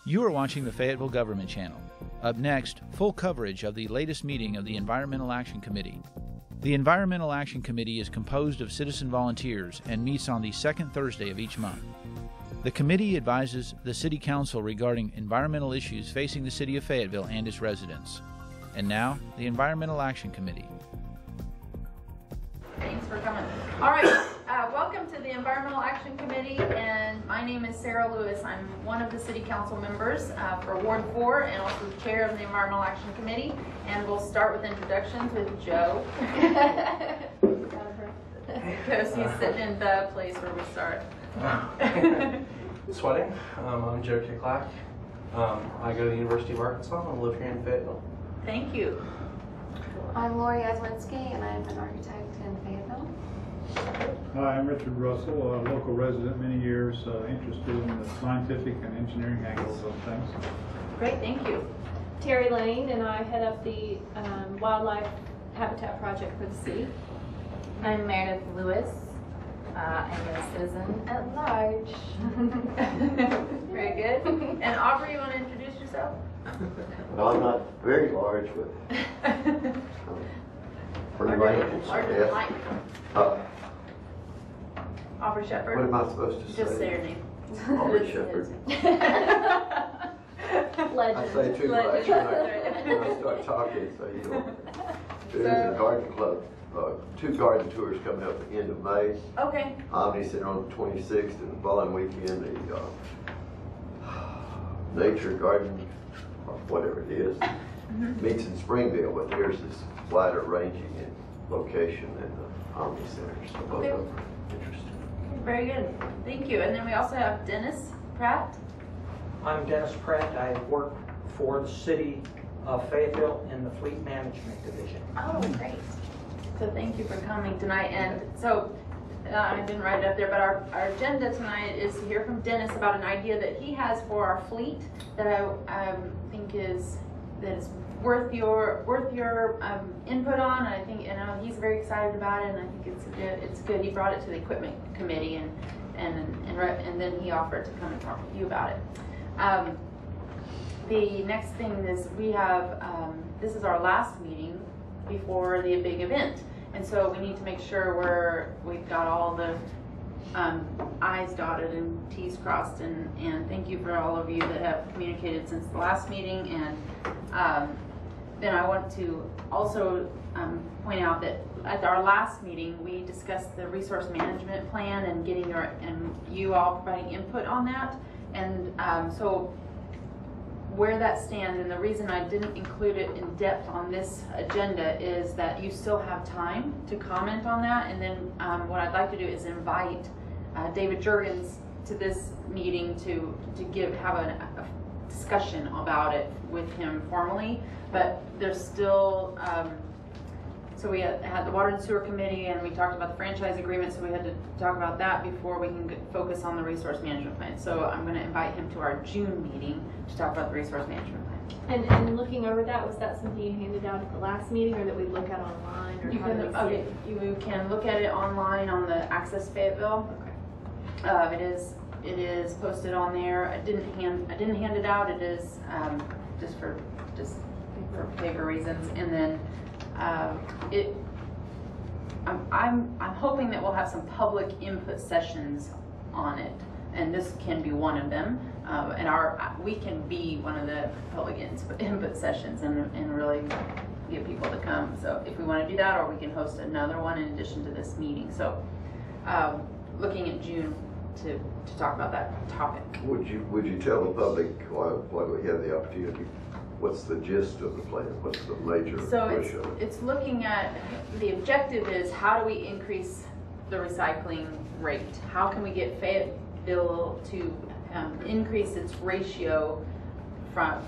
You are watching the Fayetteville Government Channel. Up next, full coverage of the latest meeting of the Environmental Action Committee. The Environmental Action Committee is composed of citizen volunteers and meets on the second Thursday of each month. The committee advises the City Council regarding environmental issues facing the City of Fayetteville and its residents. And now, the Environmental Action Committee. Thanks for coming. All right, welcome to the Environmental Action Committee, and my name is Sarah Lewis. I'm one of the City Council members for Ward 4 and also the chair of the Environmental Action Committee. And we'll start with introductions with Joe. Because he's sitting in the place where we start. Sweating. I'm Joe Kicklack. I go to the University of Arkansas and live here in Fayetteville. Thank you. I'm Lori Aswinski, and I'm an architect in Fayetteville. Hi, I'm Richard Russell, a local resident, many years, interested in the scientific and engineering angles of things. Great, thank you. Terri Lane, and I head up the Wildlife Habitat Project for the city. I'm Meredith Lewis. I'm a citizen at large. Very good. And Aubrey, you want to introduce yourself? Well, I'm not very large, but pretty much. Larger than life. Aubrey Shepherd. What am I supposed to say? Just say your name. Aubrey Shepherd. Legend. I say too much when I start talking, so you know. There's a garden club, 2 garden tours coming up at the end of May. Okay. Omni Center on the 26th, and the following weekend, the Nature Garden, or whatever it is, meets in Springville, but there's this wider ranging in location in the Omni Center, so both of them are interesting. Very good. Thank you. And then we also have Dennis Pratt. I'm Dennis Pratt. I work for the city of Fayetteville in the Fleet Management Division. Oh, great. So thank you for coming tonight. And so I didn't write it up there, but our agenda tonight is to hear from Dennis about an idea that he has for our fleet that I think is worth your input on. And I think he's very excited about it, and I think it's good. He brought it to the equipment committee, and then he offered to come and talk with you about it. The next thing is we have this is our last meeting before the big event, and so we need to make sure we've got all the I's dotted and T's crossed, and thank you for all of you that have communicated since the last meeting. And then I want to also point out that at our last meeting we discussed the resource management plan and getting you all providing input on that, and so where that stands, and the reason I didn't include it in depth on this agenda is that you still have time to comment on that. And then what I'd like to do is invite David Jurgens to this meeting to have a discussion about it with him formally. But there's still so we had the Water and Sewer Committee, and we talked about the franchise agreement, so we had to talk about that before we can focus on the resource management plan. So I'm going to invite him to our June meeting to talk about the resource management plan. And looking over that, was that something you handed out at the last meeting, or that we look at online? Or You can look at it online on the Access Fayetteville. Okay. It is posted on there. I didn't hand it out. It is just for paper reasons, and then. I'm hoping that we'll have some public input sessions on it, and this can be one of them. And we can be one of the public input sessions and really get people to come. So if we want to do that, or we can host another one in addition to this meeting. So looking at June to talk about that topic. Would you tell the public while we have the opportunity? What's the gist of the plan? What's the major push of it? It's looking at, the objective is how do we increase the recycling rate? How can we get Fayetteville to increase its ratio from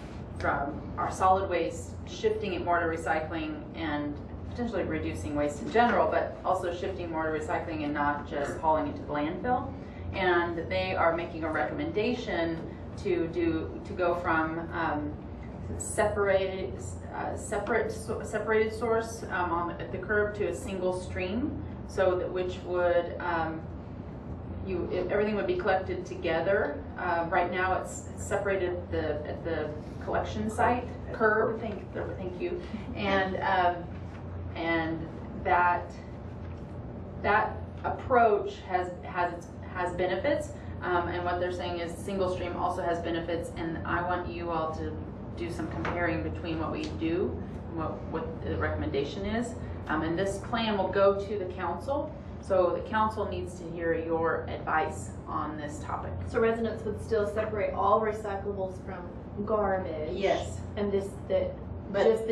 our solid waste, shifting it more to recycling and potentially reducing waste in general, but also shifting more to recycling and not just hauling it to the landfill. And they are making a recommendation to go from separated source at the curb to a single stream, so that which would everything would be collected together. Right now it's separated at the collection site, curb, thank you. And that approach has benefits. And what they're saying is single stream also has benefits, and I want you all to do some comparing between what we do and what the recommendation is. And this plan will go to the council, so the council needs to hear your advice on this topic. So residents would still separate all recyclables from garbage? Yes. And just the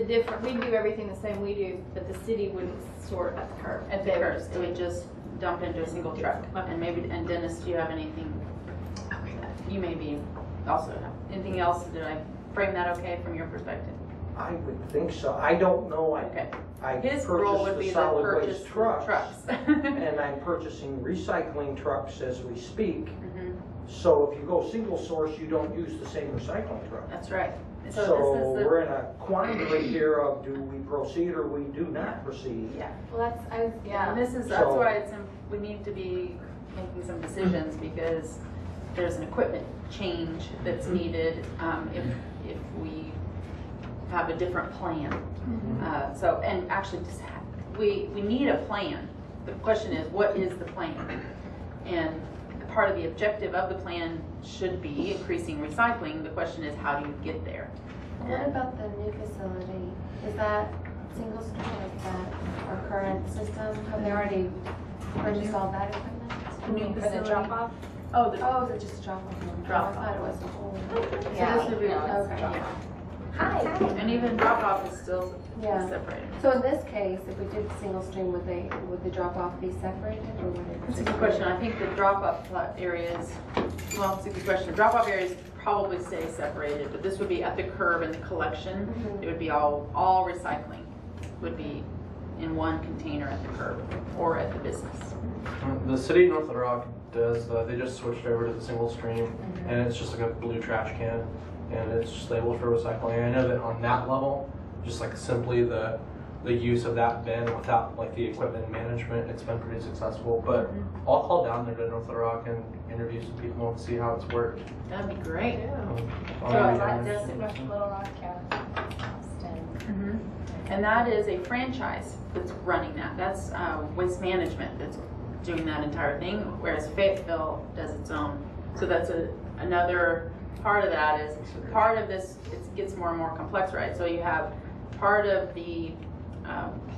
different, we do everything the same we do, but the city wouldn't sort at the curb. At the curb, it would just dump into a single truck. And Dennis, do you have anything? You maybe also have anything else? Did I frame that okay from your perspective? I would think so. I don't know. Okay. I His role would purchased be the to solid purchase waste trucks. And I'm Mm-hmm. purchasing recycling trucks as we speak. So if you go single source, you don't use the same recycling truck. That's right. So this is we're in a quandary here of do we proceed or we do not proceed? yeah. Well, And that's So- why we need to be making some decisions, because there's an equipment change that's needed if we have a different plan. So, and actually we need a plan. The question is, what is the plan? And part of the objective of the plan should be increasing recycling. The question is, how do you get there? What about the new facility? Is that single stream? Is that our current system? Have they already purchased all that equipment? The new For the facility? drop off? Oh, Oh, is it just a drop off? Drop I thought it was the whole. So this would be, Okay. yeah. Hi. And even drop off is still Yeah. separated. So in this case, if we did single stream, would the drop off be separated or would it? That's a good question. I think the drop-off areas, well, it's a good question. The drop-off areas probably stay separated, but this would be at the curb and the collection. Mhm. It would be all recycling would be in one container at the curb or at the business. The city of North Little Rock does, they just switched over to the single stream, and it's just like a blue trash can, and it's just labeled for recycling. I know that on that level, just like simply the use of that bin without like the equipment management, it's been pretty successful. But I'll call down there to North Little Rock and interview some people and see how it's worked. That'd be great. I'll So be down there. Little Rock County. And that is a franchise that's running that. That's Waste Management that's doing that entire thing, whereas Fayetteville does its own. So that's another part of that is part of this, it gets more and more complex, right? So you have part of the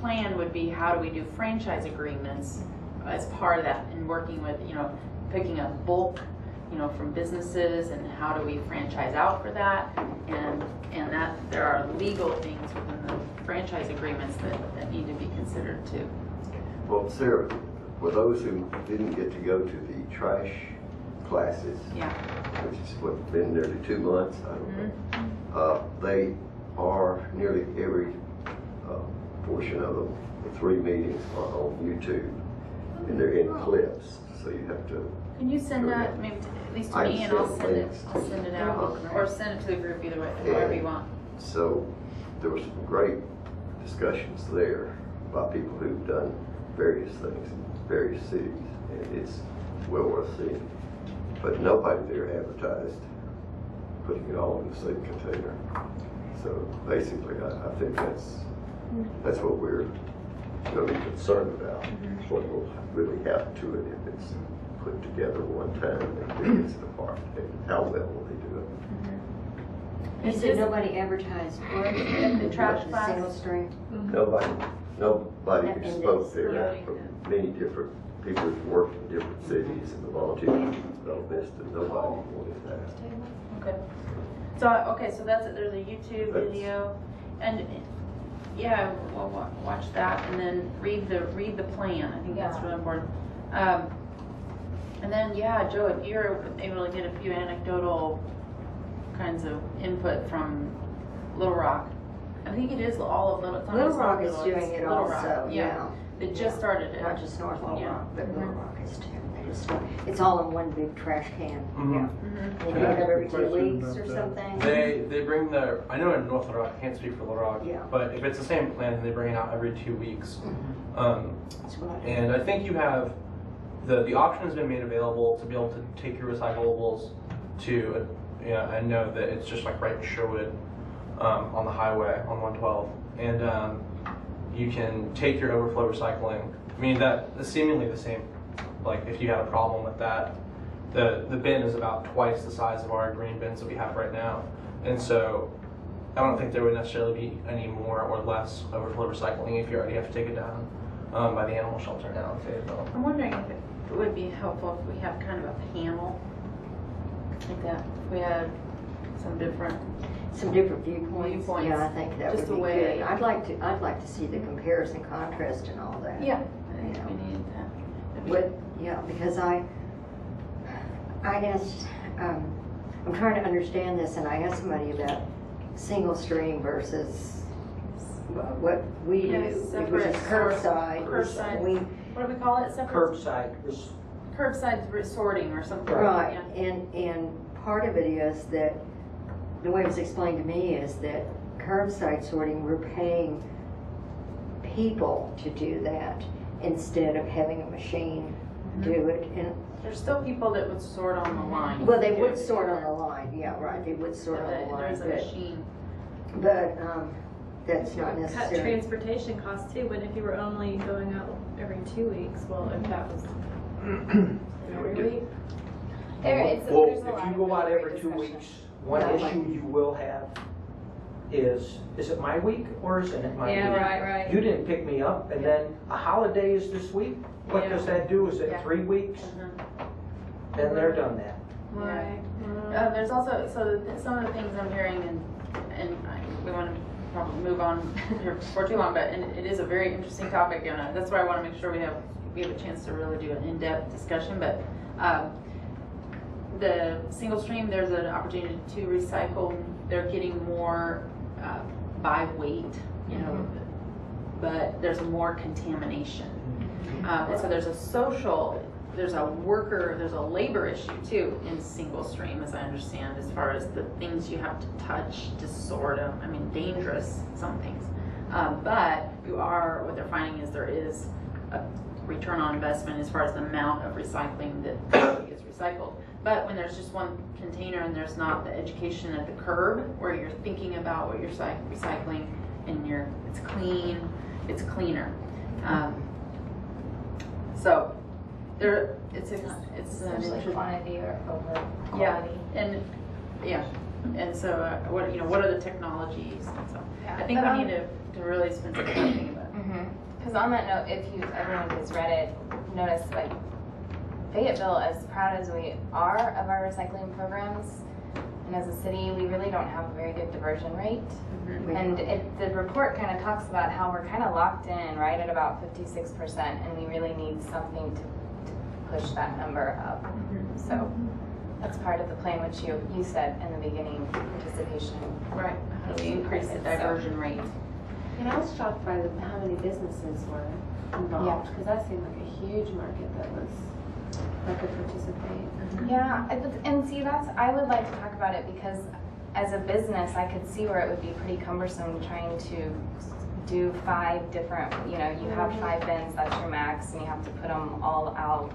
plan would be how do we do franchise agreements as part of that, and working with, picking up bulk, from businesses, and how do we franchise out for that, and that there are legal things within the franchise agreements that need to be considered too. Well, Sarah, for those who didn't get to go to the trash classes, Yeah. which is what, been nearly 2 months, I don't know, they are nearly every portion of them, the 3 meetings are on YouTube, and they're in clips, so you have to. Can you send that maybe at least to I me, can and I'll send send it. links. I'll send it out, Okay. or send it to the group, either way, however you want. So there were some great discussions there by people who've done various things in various cities, and it's well worth seeing. But nobody there advertised putting it all in the same container. So basically, I think that's what we're going to be concerned about. What will really happen to it if it's put together one time and then it's apart, and how well will they do it? You said nobody advertised where? The trash The class. single stream? Nobody who In spoke this, there yeah. from many different people who worked in different cities and the volunteers developed this, and nobody wanted that. Okay. So that's it. There's a YouTube That's- video, and yeah, we'll watch that, and then read the plan. I think that's Yeah. really important. And then Joe, if you're able to get a few anecdotal kinds of input from Little Rock, I think it is all of Little. it's not Little just Rock is it's doing it Little Rock. also, yeah. They just started it. Not just North Little Yeah. Rock, but Little Mhm. Rock is too. It's all in one big trash can. Mhm. Yeah. Mhm. They pick it up every 2 Question weeks or about that. something. They bring I know in North Little Rock, I can't speak for Little Rock, Yeah. but if it's the same plan, they bring it out every 2 weeks. That's what I do. And I think you have the option has been made available to be able to take your recyclables to, I know that it's just like right in Sherwood on the highway on 112, and you can take your overflow recycling. I mean, that's seemingly the same. Like if you had a problem with that, the bin is about twice the size of our green bins that we have right now, and so I don't think there would necessarily be any more or less overflow recycling if you already have to take it down by the animal shelter now in Fayetteville. I'm wondering if it would be helpful if we have kind of a panel like that. If we had some different viewpoints. Yeah, I think that Just would be a way- good. I'd like to see the comparison, contrast, and all that. Yeah, I think we need that. Yeah, because I guess I'm trying to understand this, and I asked somebody about single stream versus what we do, which is curbside. Curbside. What do we call it? Curbside. Curbside sorting or something. Right, Yeah. and part of it is that, the way it was explained to me is that curbside sorting, we're paying people to do that instead of having a machine do it. And There's still people that would sort on the line. well, they would sort on the line, yeah, right, they would sort on the line. There's a machine. But that's not Cut necessary. transportation costs too, but if you were only going out every 2 weeks, well, if that was every week. Well, There's a if lot you of go out really every great 2 discussion. weeks, one issue you will have is it my week or isn't it my week? Yeah, right. You didn't pick me up, and then a holiday is this week. What Yeah. does that do? Is it Yeah. 3 weeks? Then they're done that. Right. There's also, some of the things I'm hearing, and we want to probably move on here before too long, but it is a very interesting topic, and that's why I want to make sure we have a chance to really do an in-depth discussion. But the single stream, there's an opportunity to recycle. They're getting more by weight, but there's more contamination. And so there's a labor issue too in single stream, as I understand, as far as the things you have to touch to sort them. I mean, dangerous, some things. But what they're finding is there is a return on investment as far as the amount of recycling that gets recycled. But when there's just one container and there's not the education at the curb where you're thinking about what you're recycling and it's clean, it's cleaner. So it's Essentially quantity or over quality. And so what are the technologies? And so I think we need to really spend some time thinking about it. Because on that note, if everyone who's read it, notice like Fayetteville, as proud as we are of our recycling programs, and as a city, we really don't have a very good diversion rate. And the report kind of talks about how we're kind of locked in right at about 56%, and we really need something to push that number up. So that's part of the plan, which you said in the beginning, participation. Right. How do we increase the diversion rate? And I was shocked by how many businesses were involved, because that seemed like a huge market that could participate. Yeah, and see, I would like to talk about it because as a business, I could see where it would be pretty cumbersome trying to do 5 different, you have 5 bins, that's your max, and you have to put them all out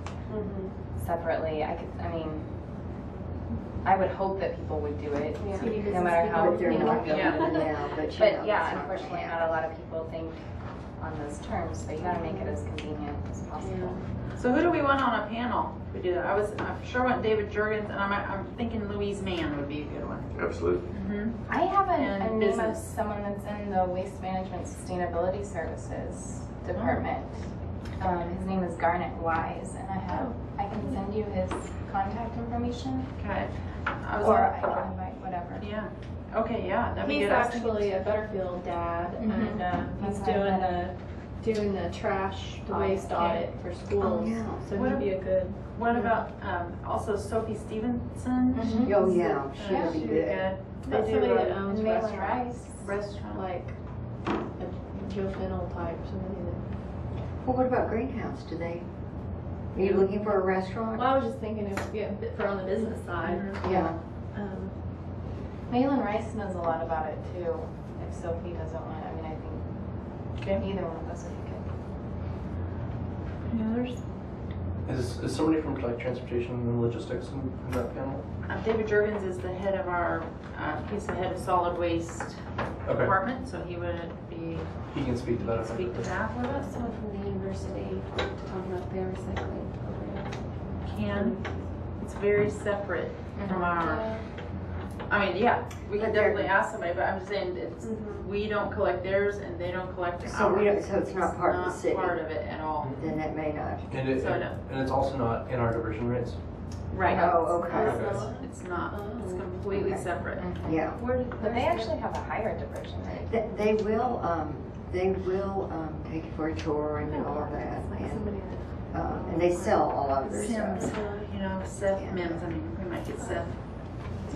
separately. I would hope that people would do it, no matter how. But they're not going to now, But yeah, unfortunately, not a lot of people think on those terms, so you gotta make it as convenient as possible. So who do we want on a panel? We do that. I sure want David Jurgens, and I'm thinking Louise Mann would be a good one. Absolutely. I have a And name of business. someone that's in the Waste Management Sustainability Services department. His name is Garnet Wise, and I can send you his contact information, Okay. or I can invite whatever. Yeah. Okay. Yeah. That'd be He's good. actually a Butterfield dad, and he's doing the trash, the waste audit for schools. Oh, yeah. So What he'd be a good. What about also Sophie Stevenson? Oh, yeah, she would be She'd good. That's They somebody do that owns and Malin restaurants, Rice. restaurant. like a Joe Fennell type, somebody that. Well, what about Greenhouse? Are you looking for a restaurant? Well, I was just thinking if for on the business side. Yeah. Malin Rice knows a lot about it too. If Sophie doesn't want, I think either one of us would be good. Any others? Is somebody from like transportation and logistics in that panel? David Jurgens is the head of our, he's the head of solid waste department, so he would be. He can speak to that. Speak to that with us. Someone from the university to talk about their recycling program. It's very separate from our. I mean, yeah, we can definitely ask somebody, but I'm just saying it's we don't collect theirs and they don't collect ours. So we don't, so it's not part of the city. Part of it at all. Then that may not. And it's also not in our diversion rates. Right. Oh, okay. It's not. It's completely separate. Yeah. But they actually have a higher diversion rate. They will take you for a tour and do all of that. And they sell all of their Sims, stuff. you know, Seth Mims. I mean, we might get Seth.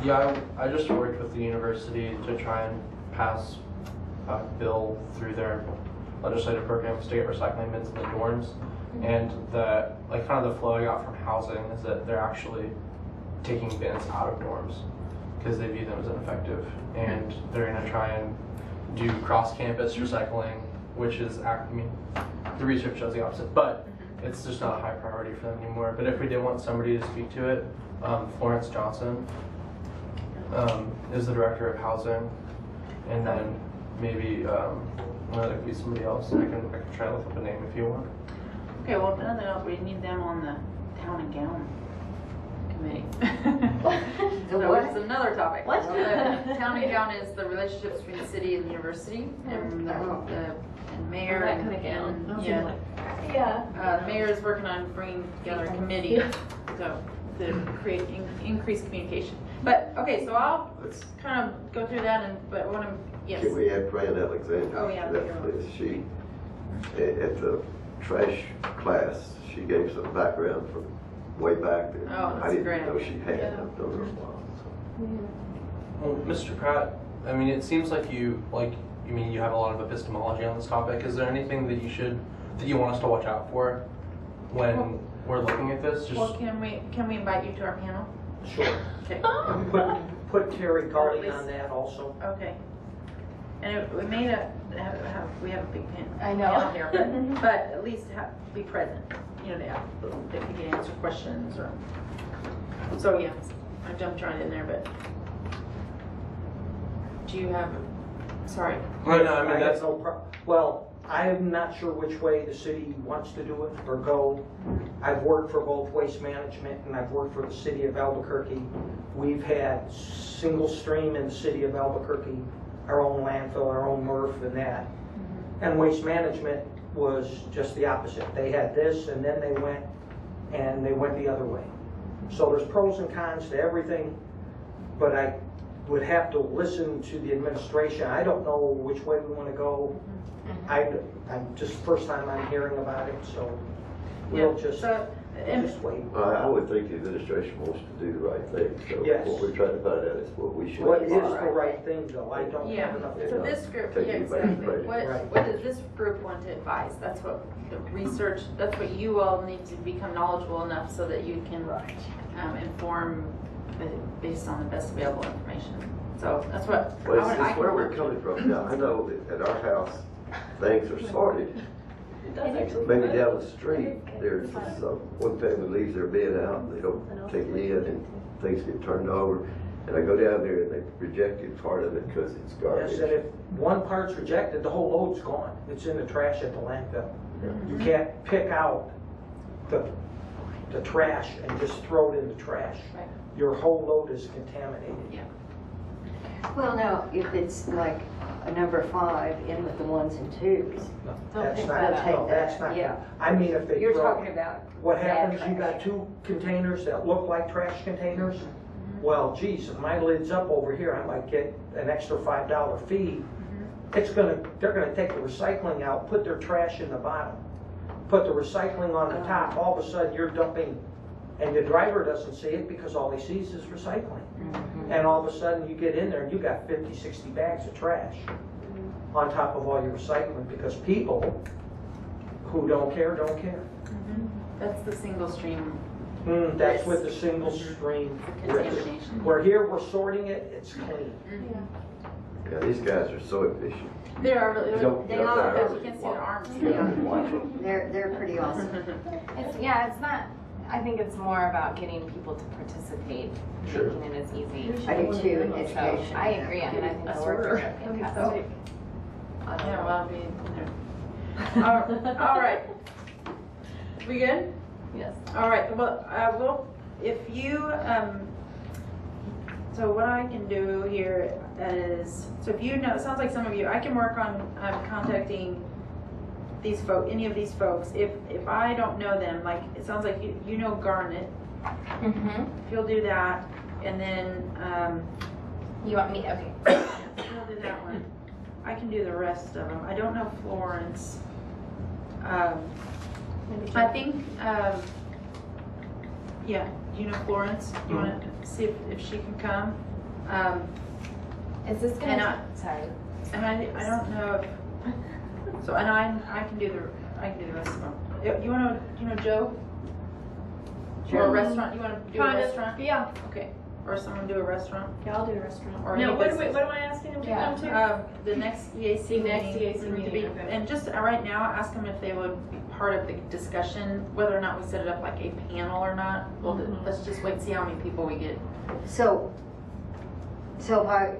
Yeah, I just worked with the university to try and pass a bill through their legislative programs to get recycling bins in the dorms. And the like kind of the flow I got from housing is that they're actually taking bins out of dorms because they view them as ineffective, and they're going to try and do cross-campus recycling, which is, I mean, the research shows the opposite, but it's just not a high priority for them anymore. But if we did want somebody to speak to it, Florence Johnson is the director of housing, and then maybe there could be somebody else. I can try to look up a name if you want. Okay, well, if nothing else, we need them on the town and gown committee. The So what? it's another topic. What? The town and gown is the relationships between the city and the university, and the mayor That and, kind of gown. and yeah. Yeah. The mayor is working on bringing together a committee so to create increased communication. But okay, so I'll kind of go through that, but I want to yes. Can we add Fran Alexander? Oh, yeah. to that list? She at the trash class, she gave some background from way back there. Oh, that's I didn't great. know she had. Yeah. I've known her a while. Well, Mr. Pratt, I mean, it seems like you have a lot of epistemology on this topic. Is there anything that you want us to watch out for when we're looking at this? Just Well, can we invite you to our panel? Sure. Okay. Put Terri Gulley on that also. Okay. And we may not we have a big I know. panel here, but at least be present. You know, they can answer questions or. So yeah, I jumped right in there, but do you have? Sorry. no, I mean that's no problem. Well, I'm not sure which way the city wants to do it or go. I've worked for both Waste Management and I've worked for the city of Albuquerque. We've had single stream in the city of Albuquerque, our own landfill, our own MRF and that. And Waste Management was just the opposite. They had this and then they went the other way. So there's pros and cons to everything, but I would have to listen to the administration. I don't know which way we want to go. I'm just first time I'm hearing about it, so we'll just wait. I would think the administration wants to do the right thing. So Yes. what we're trying to find out is what we should. What is do. the right thing, though? I don't Yeah. have enough. So this group, Take yeah, anybody exactly. credit. Right. What does this group want to advise? That's what the research. That's what you all need to become knowledgeable enough so that you can inform based on the best available information. So that's what Well, I it's can where we're work. coming from now. I know that at our house, things are sorted. It does actually. Maybe down the street, there's one family leaves their bin out, and they don't take it in, and things get turned over. And I go down there and they rejected part of it because it's garbage. Yes, and if one part's rejected, the whole load's gone. It's in the trash at the landfill. You can't pick out the trash and just throw it in the trash. Right. Your whole load is contaminated. Yeah. Well, now, if it's like a number 5 in with the 1s and 2s. No, They'll that's pick not, that up. no, that's not. Yeah. I mean, if they You're throw- talking about What bad happens, you trash. got 2 containers that look like trash containers. Well, geez, if my lid's up over here, I might get an extra $5 fee. They're gonna take the recycling out, put their trash in the bottom, put the recycling on the top. All of a sudden, you're dumping, and the driver doesn't see it because all he sees is recycling. And all of a sudden, you get in there and you got 50, 60 bags of trash on top of all your recycling because people who don't care, don't care. That's the single stream. That's with the single stream risk. Contamination. Where here we're sorting it, it's clean. Yeah, these guys are so efficient. They are really, They are. you can't see their arms. Watch them. They're pretty awesome. It's not, I think it's more about getting people to participate, Sure. making it as easy. I do too, in So, education. I agree, and I think the workers are fantastic. Yeah, well, I'll be in there. All right. We good? Yes. All right, well, if you, so what I can do here is, so if you know, it sounds like some of you, I can work on contacting these any of these folks. If I don't know them, like, it sounds like you know Garnet. Mm-hmm. If you'll do that, and then, You want me, okay. I'll do that one. I can do the rest of them. I don't know Florence. I think, yeah, do you know Florence? Do you want to see if she can come? Is this And gonna, sorry. And I don't know if, so, and I can do the rest of them. You know Joe? Or a restaurant, you want to do a restaurant? Yeah. Okay, or someone do a restaurant? Yeah, I'll do a restaurant. Or No, any what business. am I asking them to come to? The next EAC The next meeting. EAC to meeting, be- okay. And just right now, ask them if they would be part of the discussion, whether or not we set it up like a panel or not. Well, let's just wait and see how many people we get. So if I,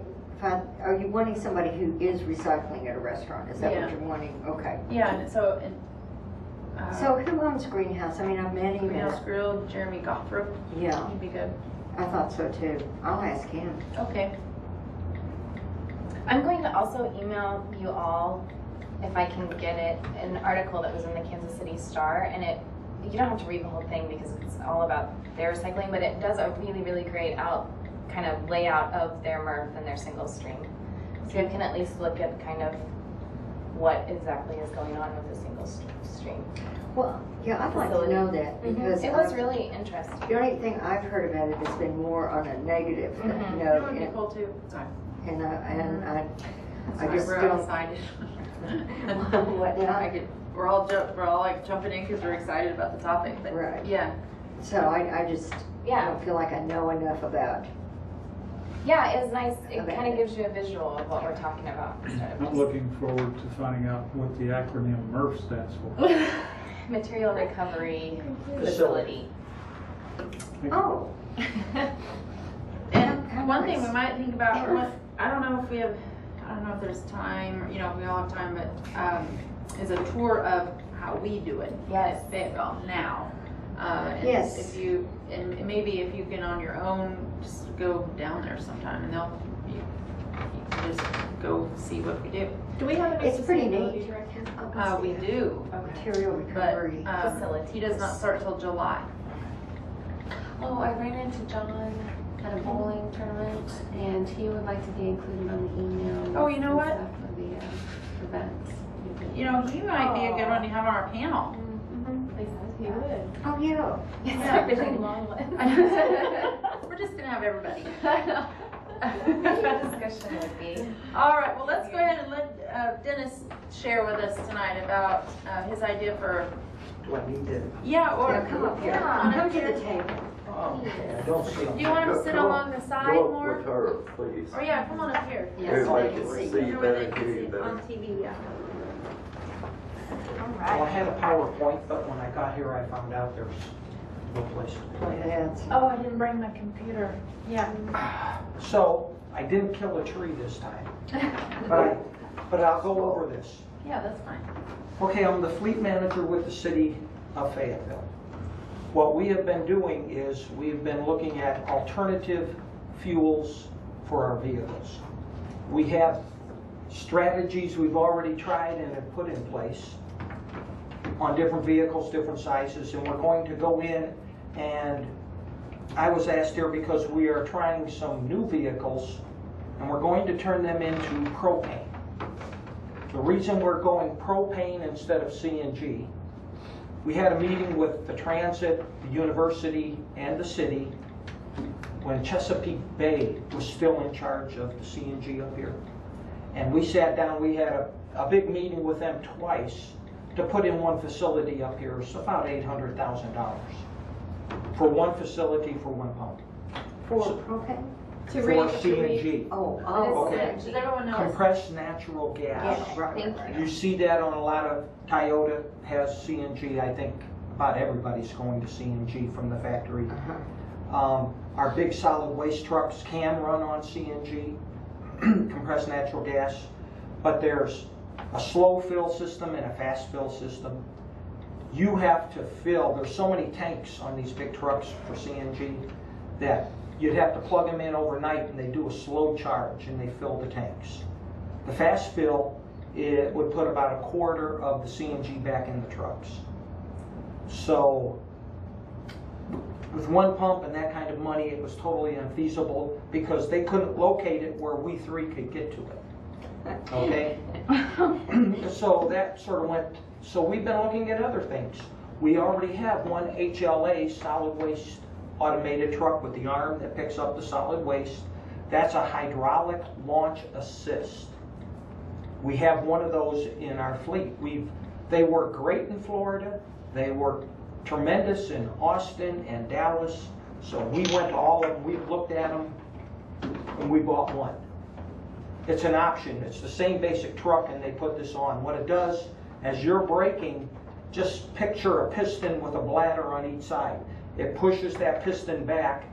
are you wanting somebody who is recycling at a restaurant? Is that Yeah. what you're wanting? Okay. Yeah, and so, So who owns Greenhouse? I mean, I've met him. Greenhouse Grill, Jeremy Gotthrop, Yeah, he'd be good. I thought so too. I'll ask him. Okay. I'm going to also email you all, if I can get it, an article that was in the Kansas City Star, and you don't have to read the whole thing because it's all about their recycling, but it does a really, really great kind of layout of their MRF and their single stream. So you can at least look at kind of what exactly is going on with the single stream. Well, yeah, I'd like to know that because It was really interesting. the only thing I've heard about it has been more on a negative Mhm. That note, would be cool too. Sorry. and I Sorry, just we're don't. excited. What now? We're all like jumping in because we're excited about the topic. But Right. Yeah. So I just don't feel like I know enough about. Yeah, it's nice. It Okay. kind of gives you a visual of what we're talking about instead of I'm just looking forward to finding out what the acronym MRF stands for. material recovery facility. Oh. And one thing we might think about, I don't know if there's time, if we all have time, but is a tour of how we do it Yes. at Fayetteville now. And Yes. and maybe if you can on your own, just go down there sometime and you can just go see what we do. Do we have a new It's pretty sustainability neat. director? We do, Material but recovery. Facility. he does not start till July. Oh, I ran into John at a bowling tournament, and he would like to be included on the email. Oh, you know what? For the events. He might be a good one to have on our panel. He would. Oh, yeah. Yeah. Everything long list. We're just gonna have everybody. Discussion would be. All right, well, let's go ahead and let Dennis share with us tonight about his idea for, Do I need to? Yeah, come up here. Yeah. Come to the table. Oh, I don't see Do you want him to sit Go- along the side Go up more? with her, please. Or yeah, come on up here. Everybody so can they see you Where better, they can hear you see better. on TV, yeah. All Well, I right. had a PowerPoint, but when I got here, I found out there was no place to play it. That's- Oh, I didn't bring my computer. Yeah. So, I didn't kill a tree this time, but I'll go over this. Yeah, that's fine. Okay, I'm the fleet manager with the city of Fayetteville. What we have been doing is we've been looking at alternative fuels for our vehicles. We have strategies we've already tried and have put in place on different vehicles, different sizes, and we're going to go in, and I was asked here because we are trying some new vehicles and we're going to turn them into propane. The reason we're going propane instead of CNG, we had a meeting with the transit, the university, and the city when Chesapeake Bay was still in charge of the CNG up here. And we sat down, we had a big meeting with them twice to put in one facility up here. It's about $800,000 for one facility for one pump. For So- propane? To for read. CNG. Oh, Okay. Does everyone know? Compressed natural gas. Yes, right. Thank You see that on a lot of Toyota has CNG. I think about everybody's going to CNG from the factory. Our big solid waste trucks can run on CNG, compressed natural gas, but there's a slow fill system and a fast fill system. You have to fill, there's so many tanks on these big trucks for CNG that you'd have to plug them in overnight and they do a slow charge and they fill the tanks. The fast fill, it would put about a quarter of the CNG back in the trucks. So with one pump and that kind of money, it was totally unfeasible because they couldn't locate it where we three could get to it. Okay? So that sort of went, so we've been looking at other things. We already have one HLA solid waste automated truck with the arm that picks up the solid waste. That's a hydraulic launch assist. We have one of those in our fleet. They work great in Florida. They work tremendous in Austin and Dallas. So we went to all of them, we looked at them, and we bought one. It's an option. It's the same basic truck, and they put this on. What it does, as you're braking, just picture a piston with a bladder on each side. It pushes that piston back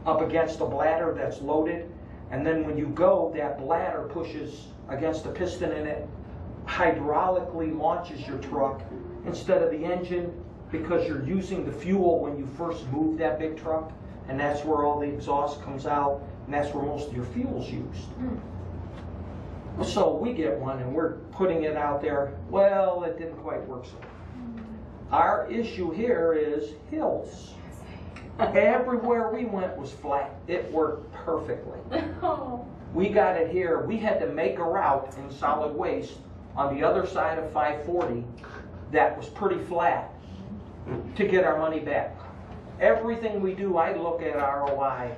up against the bladder that's loaded, and then when you go, that bladder pushes against the piston, and it hydraulically launches your truck instead of the engine, because you're using the fuel when you first move that big truck, and that's where all the exhaust comes out, and that's where most of your fuel's used. So we get one and we're putting it out there. Well, it didn't quite work so. Our issue here is hills. Everywhere we went was flat. It worked perfectly. We got it here. We had to make a route in solid waste on the other side of 540 that was pretty flat to get our money back. Everything we do, I look at ROI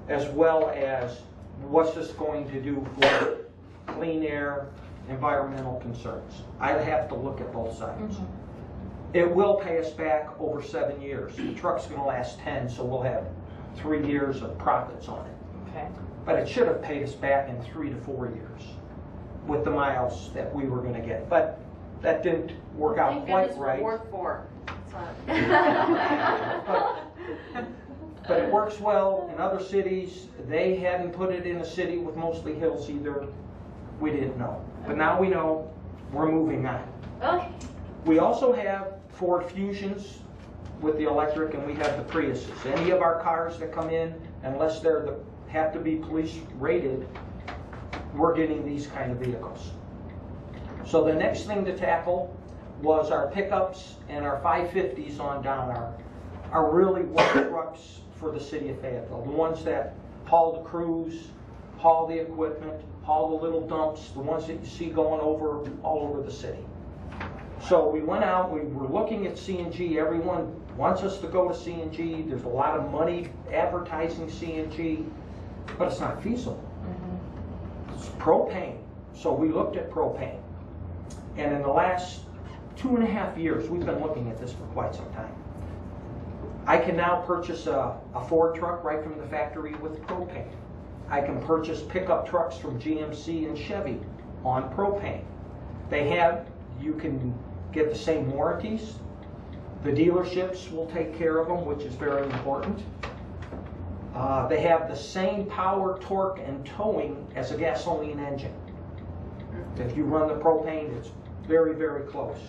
as well as what's this going to do for clean air, environmental concerns. I have to look at both sides. It will pay us back over 7 years. The truck's going to last 10, so we'll have 3 years of profits on it. Okay. But it should have paid us back in 3 to 4 years with the miles that we were going to get. But that didn't work out quite right. But it works well in other cities. They hadn't put it in a city with mostly hills either. We didn't know. But now we know. We're moving on. Okay. We also have Ford Fusions with the electric, and we have the Priuses. Any of our cars that come in, unless they're have to be police rated, we're getting these kind of vehicles. So the next thing to tackle was our pickups and our 550s on down, our really work trucks for the city of Fayetteville. The ones that haul the crews, haul the equipment, haul the little dumps, the ones that you see going all over the city. So we went out, we were looking at CNG. Everyone wants us to go to CNG. There's a lot of money advertising CNG, but it's not feasible. It's propane. So we looked at propane. And in the last 2.5 years, we've been looking at this for quite some time. I can now purchase a Ford truck right from the factory with propane. I can purchase pickup trucks from GMC and Chevy on propane. You can get the same warranties. The dealerships will take care of them, which is very important. They have the same power, torque, and towing as a gasoline engine. If you run the propane, it's very, very close.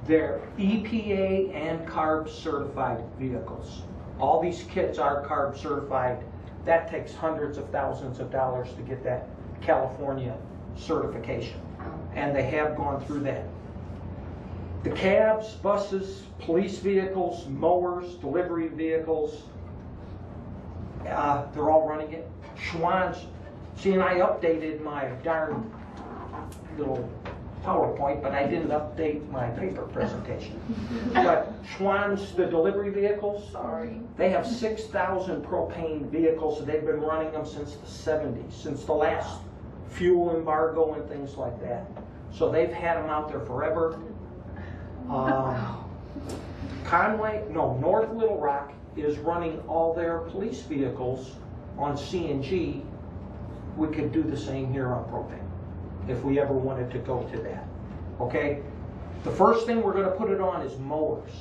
They're EPA and CARB certified vehicles. All these kits are CARB certified. That takes hundreds of thousands of dollars to get that California certification. And they have gone through that. The cabs, buses, police vehicles, mowers, delivery vehicles, they're all running it. Schwann's, see, and I updated my darn little PowerPoint, but I didn't update my paper presentation. But Schwann's, the delivery vehicles, they have 6,000 propane vehicles, and they've been running them since the 70s, since the last fuel embargo and things like that. So they've had them out there forever. North Little Rock is running all their police vehicles on CNG, we could do the same here on propane, if we ever wanted to go to that, okay? The first thing we're gonna put it on is mowers.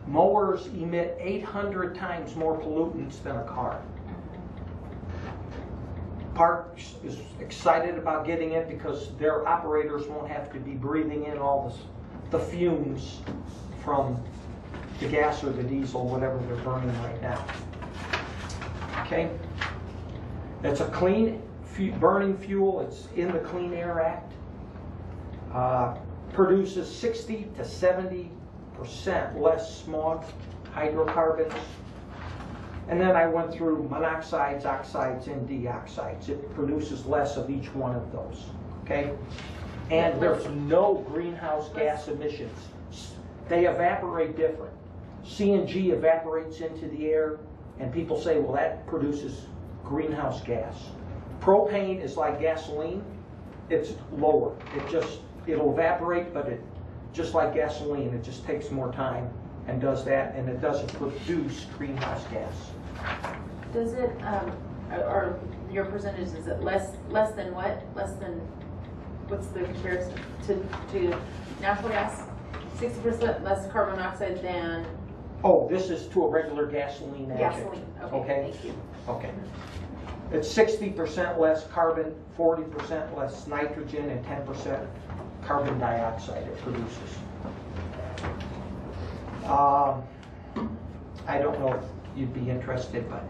Mowers emit 800 times more pollutants than a car. Parks is excited about getting it because their operators won't have to be breathing in all the fumes from the gas or the diesel, whatever they're burning right now. Okay? It's a clean burning fuel. It's in the Clean Air Act. Produces 60 to 70% less smog, hydrocarbons. And then I went through monoxides, oxides, and deoxides. It produces less of each one of those, okay? And there's no greenhouse gas emissions. They evaporate different. CNG evaporates into the air, and people say, well, that produces greenhouse gas. Propane is like gasoline. It's lower. It'll evaporate, but just like gasoline, it just takes more time and does that, and it doesn't produce greenhouse gas. Does it, or your percentage, is it less than what? Less than, what's the comparison to natural gas? 60% less carbon monoxide than? Oh, this is to a regular gasoline engine. Gasoline, okay, thank you. Okay. It's 60% less carbon, 40% less nitrogen, and 10% carbon dioxide it produces. I don't know if you'd be interested, but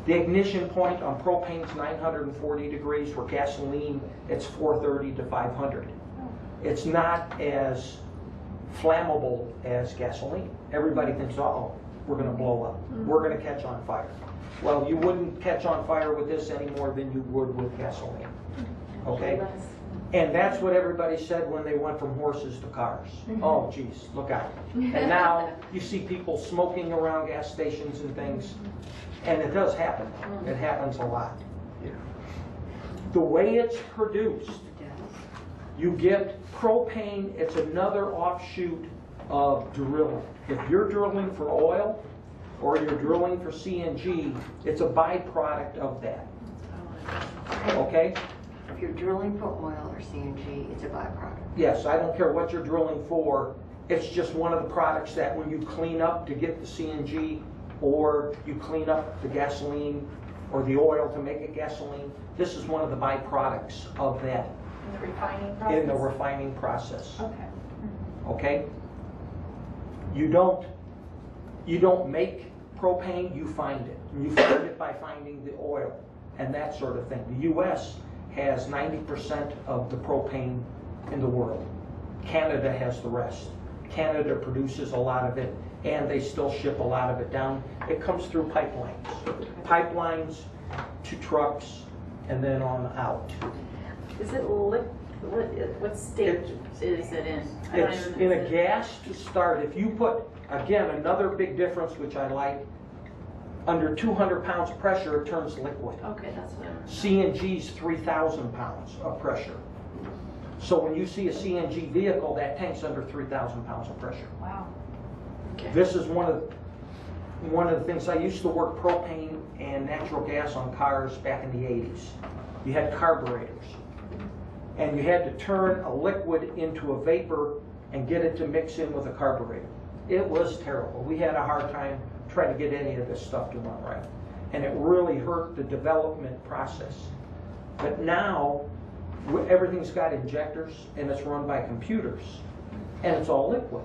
the ignition point on propane is 940 degrees, where gasoline, it's 430 to 500. It's not as flammable as gasoline. Everybody thinks, uh-oh, we're going to blow up. We're going to catch on fire. Well, you wouldn't catch on fire with this any more than you would with gasoline. Okay? And that's what everybody said when they went from horses to cars. Oh, geez, look out. And now you see people smoking around gas stations and things. And it does happen. It happens a lot. The way it's produced, you get propane. It's another offshoot of drilling. If you're drilling for oil or you're drilling for CNG, it's a byproduct of that. Okay? If you're drilling for oil or CNG, it's a byproduct. Yes, I don't care what you're drilling for. It's just one of the products that when you clean up to get the CNG, or you clean up the gasoline or the oil to make it gasoline, this is one of the byproducts of that. In the refining process? In the refining process. Okay. Okay? You don't make propane, you find it. You find it by finding the oil and that sort of thing. The U.S. has 90% of the propane in the world. Canada has the rest. Canada produces a lot of it, and they still ship a lot of it down. It comes through pipelines. Pipelines to trucks, and then on out. Is it what state is it in? It's in a gas to start. If you put, again, another big difference, which I like, under 200 pounds of pressure, it turns liquid. Okay, that's what I'm... CNG's 3,000 pounds of pressure. So when you see a CNG vehicle, that tank's under 3,000 pounds of pressure. Wow. Okay. This is one of the things. I used to work propane and natural gas on cars back in the 80s. You had carburetors, and you had to turn a liquid into a vapor and get it to mix in with a carburetor. It was terrible. We had a hard time trying to get any of this stuff to run right, and it really hurt the development process. But now everything's got injectors, and it's run by computers, and it's all liquid.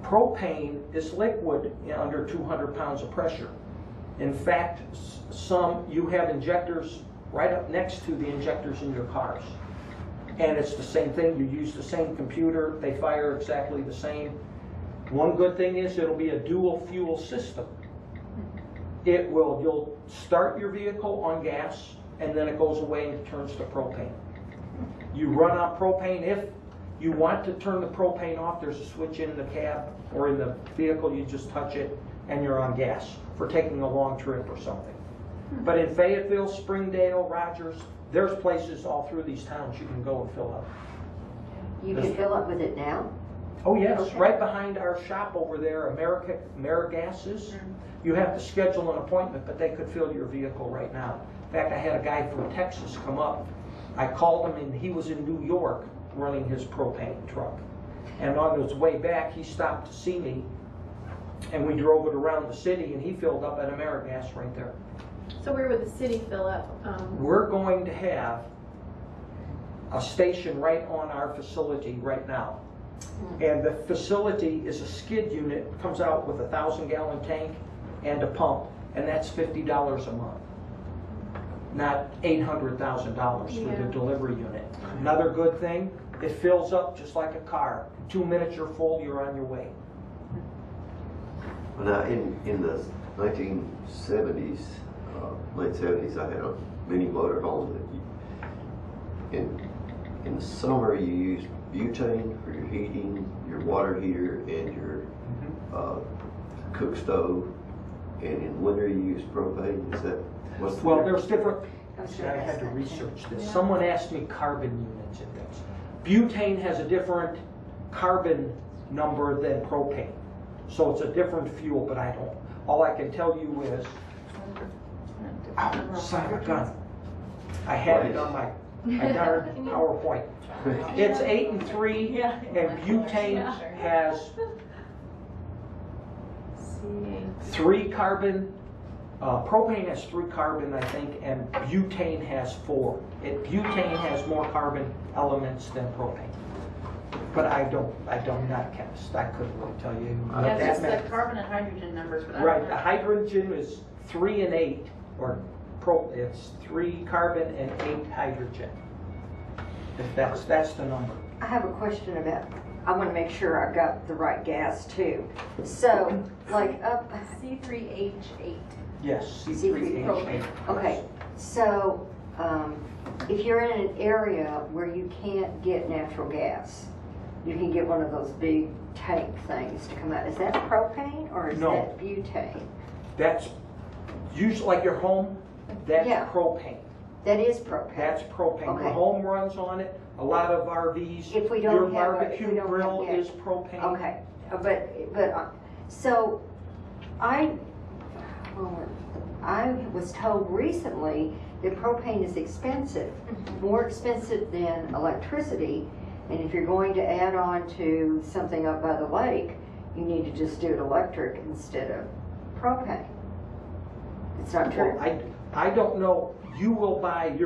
Propane is liquid under 200 pounds of pressure. In fact, you have injectors right up next to the injectors in your cars. And it's the same thing. You use the same computer. They fire exactly the same. One good thing is it'll be a dual fuel system. You'll start your vehicle on gas, and then it goes away and it turns to propane. You run on propane. If you want to turn the propane off, there's a switch in the cab or in the vehicle. You just touch it and you're on gas for taking a long trip or something. But in Fayetteville, Springdale, Rogers, there's places all through these towns you can go and fill up. You can fill up with it now? Oh, yes, Okay. right behind our shop over there, AmeriGas's. You have to schedule an appointment, but they could fill your vehicle right now. In fact, I had a guy from Texas come up. I called him and he was in New York running his propane truck. And on his way back, he stopped to see me and we drove it around the city and he filled up at AmeriGas right there. So where would the city fill up? We're going to have a station right on our facility right now. And the facility is a skid unit, comes out with a 1,000-gallon tank and a pump, and that's $50 a month. Not $800,000 for the delivery unit. Another good thing, it fills up just like a car. 2 minutes you're full, you're on your way. Well, now, in the 1970s, late 70s, I had a mini motorhome that in the summer you used butane for your heating, your water heater, and your cook stove, and in winter you use propane. Is that what's the Well, difference? there's different. See, I had to research this. Someone asked me carbon units and things. Butane has a different carbon number than propane, so it's a different fuel. But I don't. All I can tell you is, oh, son of a gun! I had it on my darn PowerPoint. It's 8 and 3, and butane has 3 carbon. Propane has 3 carbon, I think, and butane has 4. Butane has more carbon elements than propane. But I'm not a chemist. I couldn't really tell you. Yeah, it's just the carbon and hydrogen numbers for that. Right, the hydrogen is 3 and 8, or it's 3 carbon and 8 hydrogen. If that's the number. I have a question about, I want to make sure I got the right gas too. So, like up C3H8. Yes, C3H8. C3H8. Okay, so if you're in an area where you can't get natural gas, you can get one of those big tank things to come out. Is that propane or is that butane? That's usually like your home. That's propane. That is propane. That's propane. Okay. The home runs on it. A lot of RVs. If we don't your have barbecue grill is propane. Okay, but so I was told recently that propane is expensive, more expensive than electricity, and if you're going to add on to something up by the lake, you need to just do it electric instead of propane. It's not true. Well, I don't know. You will buy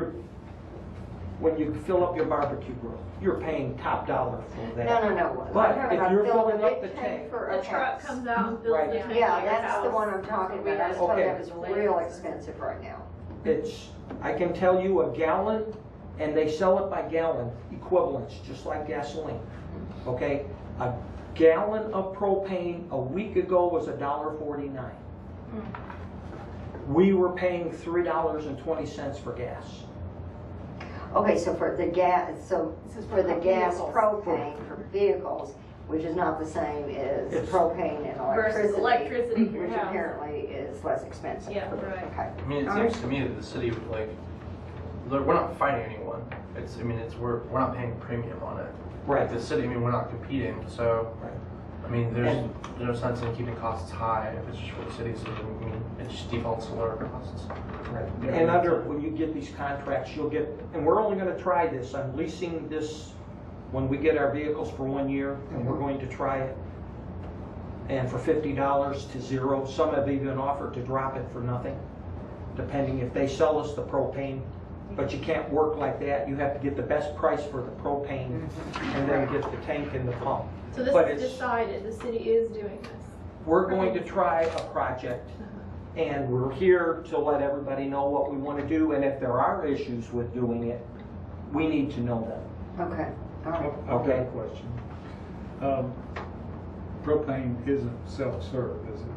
when you fill up your barbecue grill, you're paying top dollar for that. No. But if you're filling up the tank, The truck comes out and fills the tank. Yeah, at your that's the house. one I'm talking about. I was told that was real expensive right now. I can tell you a gallon, and they sell it by gallon, equivalents, just like gasoline. Okay? A gallon of propane a week ago was $1.49. We were paying $3.20 for gas. Okay, so for the gas, propane for vehicles, which is not the same as propane and Versus electricity for your which house. apparently is less expensive. Yeah, right. Okay. I mean, it seems to me that the city would look, we're not fighting anyone. We're not paying a premium on it. Right. The city, we're not competing, so. I mean, there's no sense in keeping costs high if it's just for the city, so it just defaults to lower costs. Right. And when you get these contracts, you'll get, and we're only going to try this. I'm leasing this when we get our vehicles for 1 year, and we're going to try it. And for $50 to zero, some have even offered to drop it for nothing, depending if they sell us the propane. But you can't work like that. You have to get the best price for the propane and then get the tank and the pump. So this is decided, the city is doing this. We're going to try a project, and we're here to let everybody know what we want to do, and if there are issues with doing it, we need to know them. Okay. All right. I've got a question. Propane isn't self-serve, is it?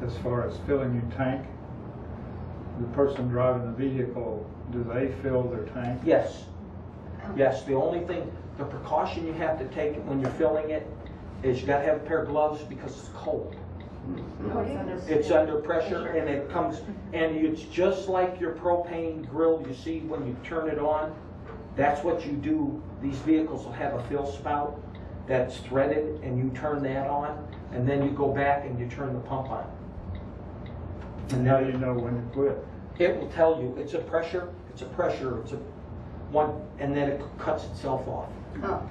As far as filling your tank, the person driving the vehicle, do they fill their tank? Yes. Yes, the only thing, the precaution you have to take when you're filling it is you got to have a pair of gloves because it's cold. It's under pressure, and it comes, and it's just like your propane grill you see when you turn it on. That's what you do. These vehicles will have a fill spout, that's threaded, and you turn that on, and then you go back and you turn the pump on. And how do you know when to quit? It will tell you, it's a pressure, it's a one, and then it cuts itself off. Oh,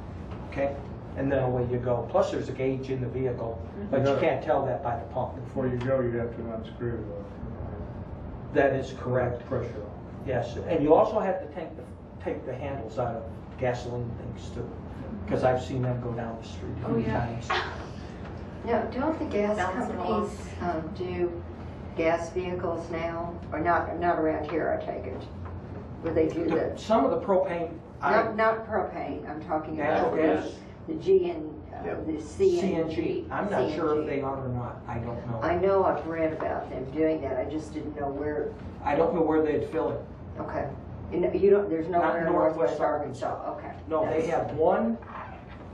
Okay? And then away you go. Plus there's a gauge in the vehicle, but you can't tell that by the pump. Before you go, you have to unscrew the That is correct. pressure off. Yes, and you also have to take the handles out of gasoline things too, because I've seen them go down the street a few times. now, don't the gas Bounce them companies do gas vehicles now? Or not around here, I take it? Where they do the, Some of the propane, not propane, I'm talking about natural gas, the G and the CNG. CNG. I'm not sure if they are or not. I don't know. I know I've read about them doing that, I just didn't know where. I don't know where they'd fill it. Okay. And you don't, there's no Not one in Northwest Northwest Arkansas, okay. No, they have one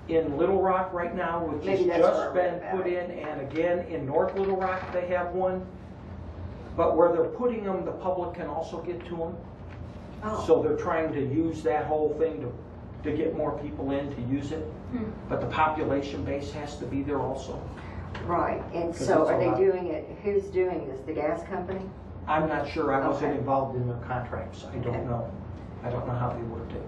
in Little Rock right now, which has Maybe that's what I just read been about put it. in, and again, in North Little Rock, they have one. But where they're putting them, the public can also get to them. Oh. So they're trying to use that whole thing to get more people in to use it. But the population base has to be there also. Right, and 'Cause so it's a are they lot. doing it, who's doing this, the gas company? I'm not sure, I wasn't Okay. involved in their contracts, I don't Okay. know. I don't know how they worked it.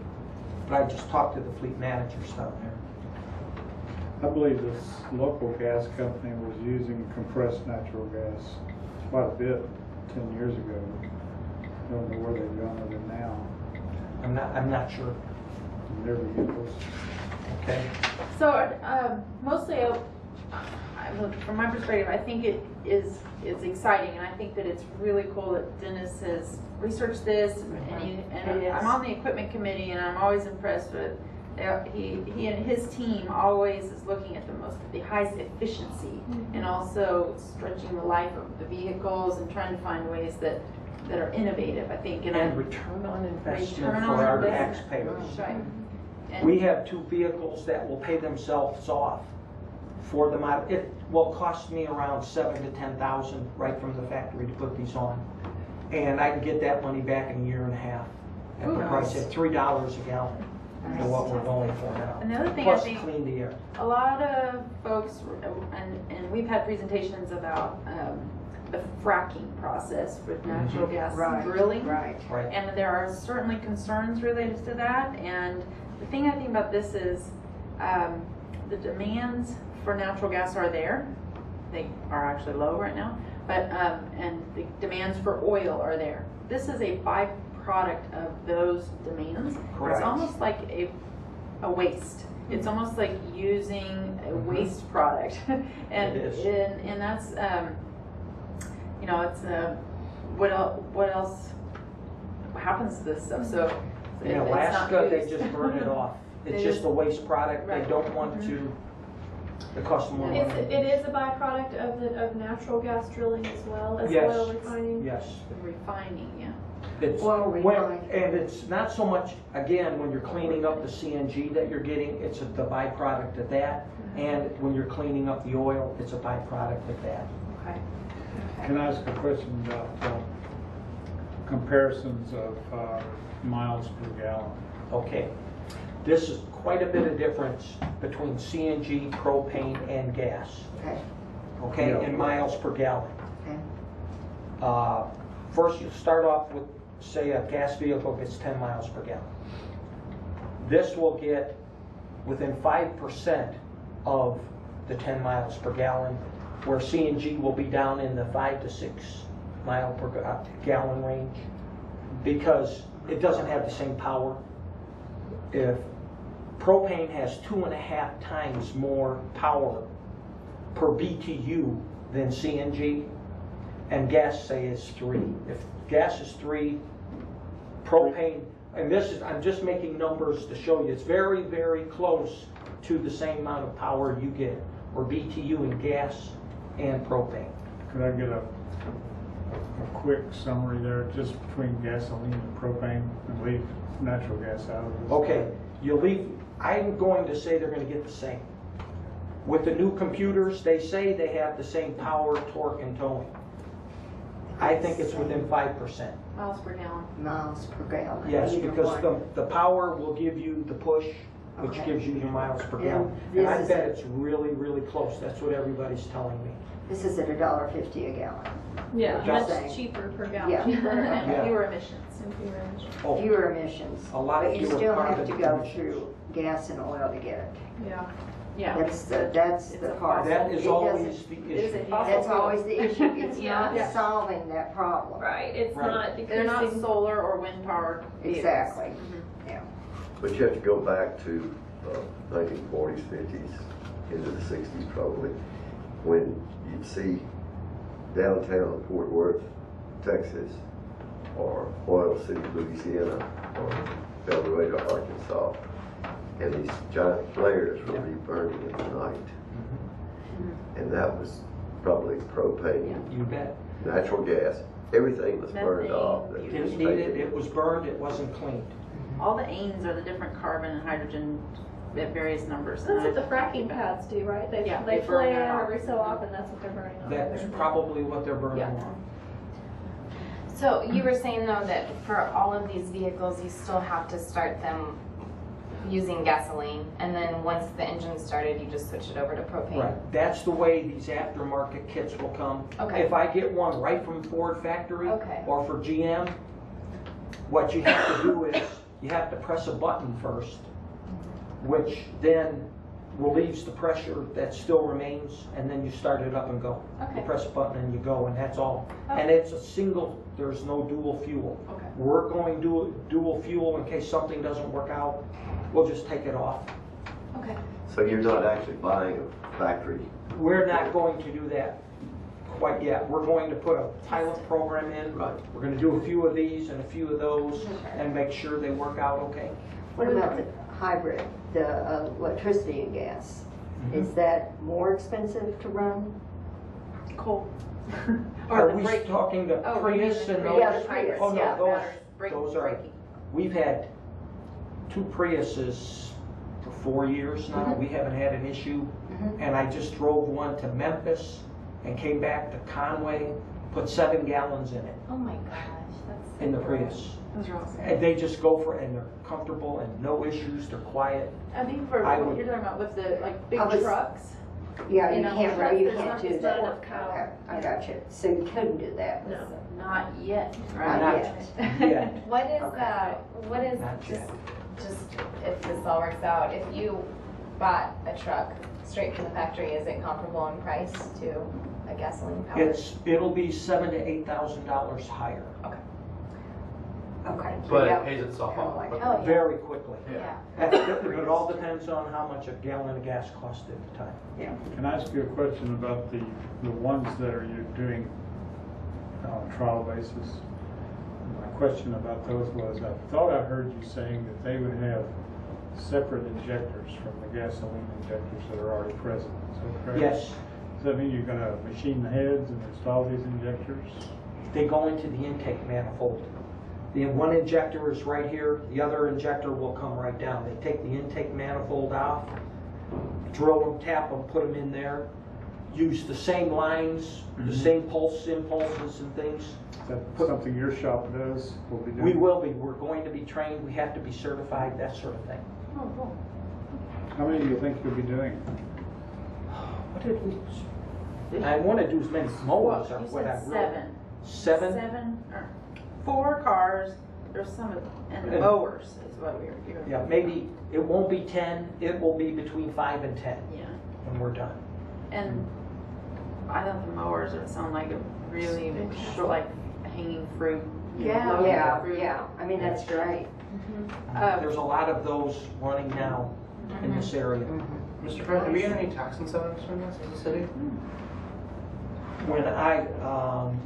But I just talked to the fleet managers down there. I believe this local gas company was using compressed natural gas quite a bit 10 years ago. I don't know where they've gone with it now. I'm not sure. In their vehicles. Okay. So, mostly, from my perspective, I think it's exciting, and I think that it's really cool that Dennis has researched this, and I'm on the equipment committee, and I'm always impressed with, he and his team always is looking at the highest efficiency, and also stretching the life of the vehicles, and trying to find ways that are innovative, I think. And return on investment Return for on our investment. taxpayers. Right. And We have 2 vehicles that will pay themselves off for the amount. It will cost me around $7,000 to $10,000 right from the factory to put these on. And I can get that money back in a year and a half at the price at $3 a gallon for what we're going for now. Another thing Plus I think clean the air. a lot of folks, and we've had presentations about the fracking process with natural gas drilling. Right. Right. And there are certainly concerns related to that. And the thing I think about this is the demands for natural gas are there. They are actually low right now, but and the demands for oil are there. This is a byproduct of those demands. Correct. It's almost like a waste. It's almost like using a waste product, and It is. and that's you know, it's what else happens to this stuff? So In if it's not Alaska, they used- just burn it off. It's They just just- a waste product. They Right. don't want to, it costs more money. It is a byproduct of natural gas drilling as well as Yes. oil refining. Yes. The refining, yeah. It's Well, and it's not so much, again, when you're cleaning up the CNG that you're getting, it's the byproduct of that. And when you're cleaning up the oil, it's a byproduct of that. Okay. Can I ask a question about comparisons of miles per gallon? Okay. This is quite a bit of difference between CNG, propane, and gas. Okay. Okay, Yeah. in miles per gallon. Okay. First, you start off with, say, a gas vehicle gets 10 miles per gallon. This will get within 5% of the 10 miles per gallon, where CNG will be down in the 5 to 6 mile per gallon range, because it doesn't have the same power. If propane has 2.5 times more power per BTU than CNG, and gas, say, is 3. If gas is 3, propane, and this is, I'm just making numbers to show you, it's very, very close to the same amount of power you get, or BTU in gas and propane. Could I get a quick summary there, just between gasoline and propane, and leave natural gas out of this? Okay, you leave, I'm going to say they're going to get the same. With the new computers, they say they have the same power, torque, and towing. I think it's within 5%. Miles per gallon. Miles per gallon. Yes, Either because one. the power will give you the push, which Okay. gives you your miles per And gallon. this And I is bet a- it's really, really close. That's what everybody's telling me. This is at $1.50 a gallon. Yeah, Just much saying. cheaper per gallon. Yeah. Cheaper and Yeah. fewer emissions. Oh, Fewer emissions. A lot But you fewer still have carbon to go emissions. through gas and oil to get it. Yeah. Yeah. That's the It's a part. that is It always doesn't- the It is issue. a That's fossil always the issue. It's Yeah. not Yeah. solving that problem. Right, it's Right. not decreasing. They're not solar or wind powered vehicles. Exactly. Mhm. Yeah. But you have to go back to 1940s, 50s, into the 60s probably, when you'd see downtown Fort Worth, Texas, or Oil City, Louisiana, or El Dorado, Arkansas, and these giant flares would be burning at night. And that was probably propane, You bet. natural gas, everything was burned Methane, off. that was Didn't need it, taken. it was burned, it wasn't cleaned. All the anes are the different carbon and hydrogen at various numbers. That's what the And fracking pads do, right? They, Yeah, they they burn that flare off. every so often, that's what they're burning on. That's They're- probably what they're burning Yeah. on. So you were saying though that for all of these vehicles, you still have to start them using gasoline, and then once the engine's started, you just switch it over to propane? Right, that's the way these aftermarket kits will come. Okay. If I get one right from Ford factory Okay. or for GM, what you have to do is you have to press a button first, which then relieves the pressure that still remains, and then you start it up and go. Okay. You press a button and you go, and that's all. Okay. And it's a single, there's no dual fuel. Okay. We're going dual fuel in case something doesn't work out. We'll just take it off. Okay. So you're not actually buying a factory. We're not going to do that quite yet. We're going to put a pilot program in. Right. We're going to do a few of these and a few of those and make sure they work out okay. What about the hybrid, the electricity and gas? Is that more expensive to run? coal. Are the we brake- talking the Oh, Prius and those? Yeah, the Prius, Oh, no, yeah, those, Braking, those are, braking. we've had 2 Priuses for 4 years now. We haven't had an issue. And I just drove one to Memphis and came back to Conway, put 7 gallons in it, Oh my gosh, that's. in the Prius. Those are awesome. And they just go for it, and they're comfortable and no issues, they're quiet. I think for I what would- you're talking about with the like big I was- trucks. Yeah, You you know, can't, trucks, you there's can't not- do there's not that. enough power. Okay, I got you. So you couldn't do that? No. Not yet, Not right? yet. Yeah. What is Okay. what is, Not just, yet. just if this all works out, if you bought a truck straight from the factory, is it comparable in price to a gasoline powered? It'll be $7,000 to $8,000 higher, Okay. But Yeah. it pays itself Kinda off. like- Oh, yeah. very quickly. Yeah. It all depends on how much a gallon of gas cost at the time. Can I ask you a question about the ones that are you doing on a trial basis? My question about those was, I thought I heard you saying that they would have separate injectors from the gasoline injectors that are already present. Is that correct? Yes, Does that mean you're gonna machine the heads and install these injectors? they go into the intake manifold. The one injector is right here, the other injector will come right down. They take the intake manifold off, drill them, tap them, put them in there, use the same lines, the same impulses and things. Is that something your shop does, will be doing? We will be, we're going to be trained, we have to be certified, that sort of thing. Oh, cool. How many do you think you'll be doing? What did we, I want to do as many mowers or You what I said really. 7. 7? 7 or 4 cars. There's some of and the And- mowers is what we were. Yeah, maybe, it won't be 10, it will be between 5 and 10 Yeah. when we're done. And I thought the mowers would sound like a really short, like hanging fruit. loading fruit. Yeah, I mean, that's great. There's a lot of those running now in this area. Mr. President, do we get any tax incentives from this as a city? When I'm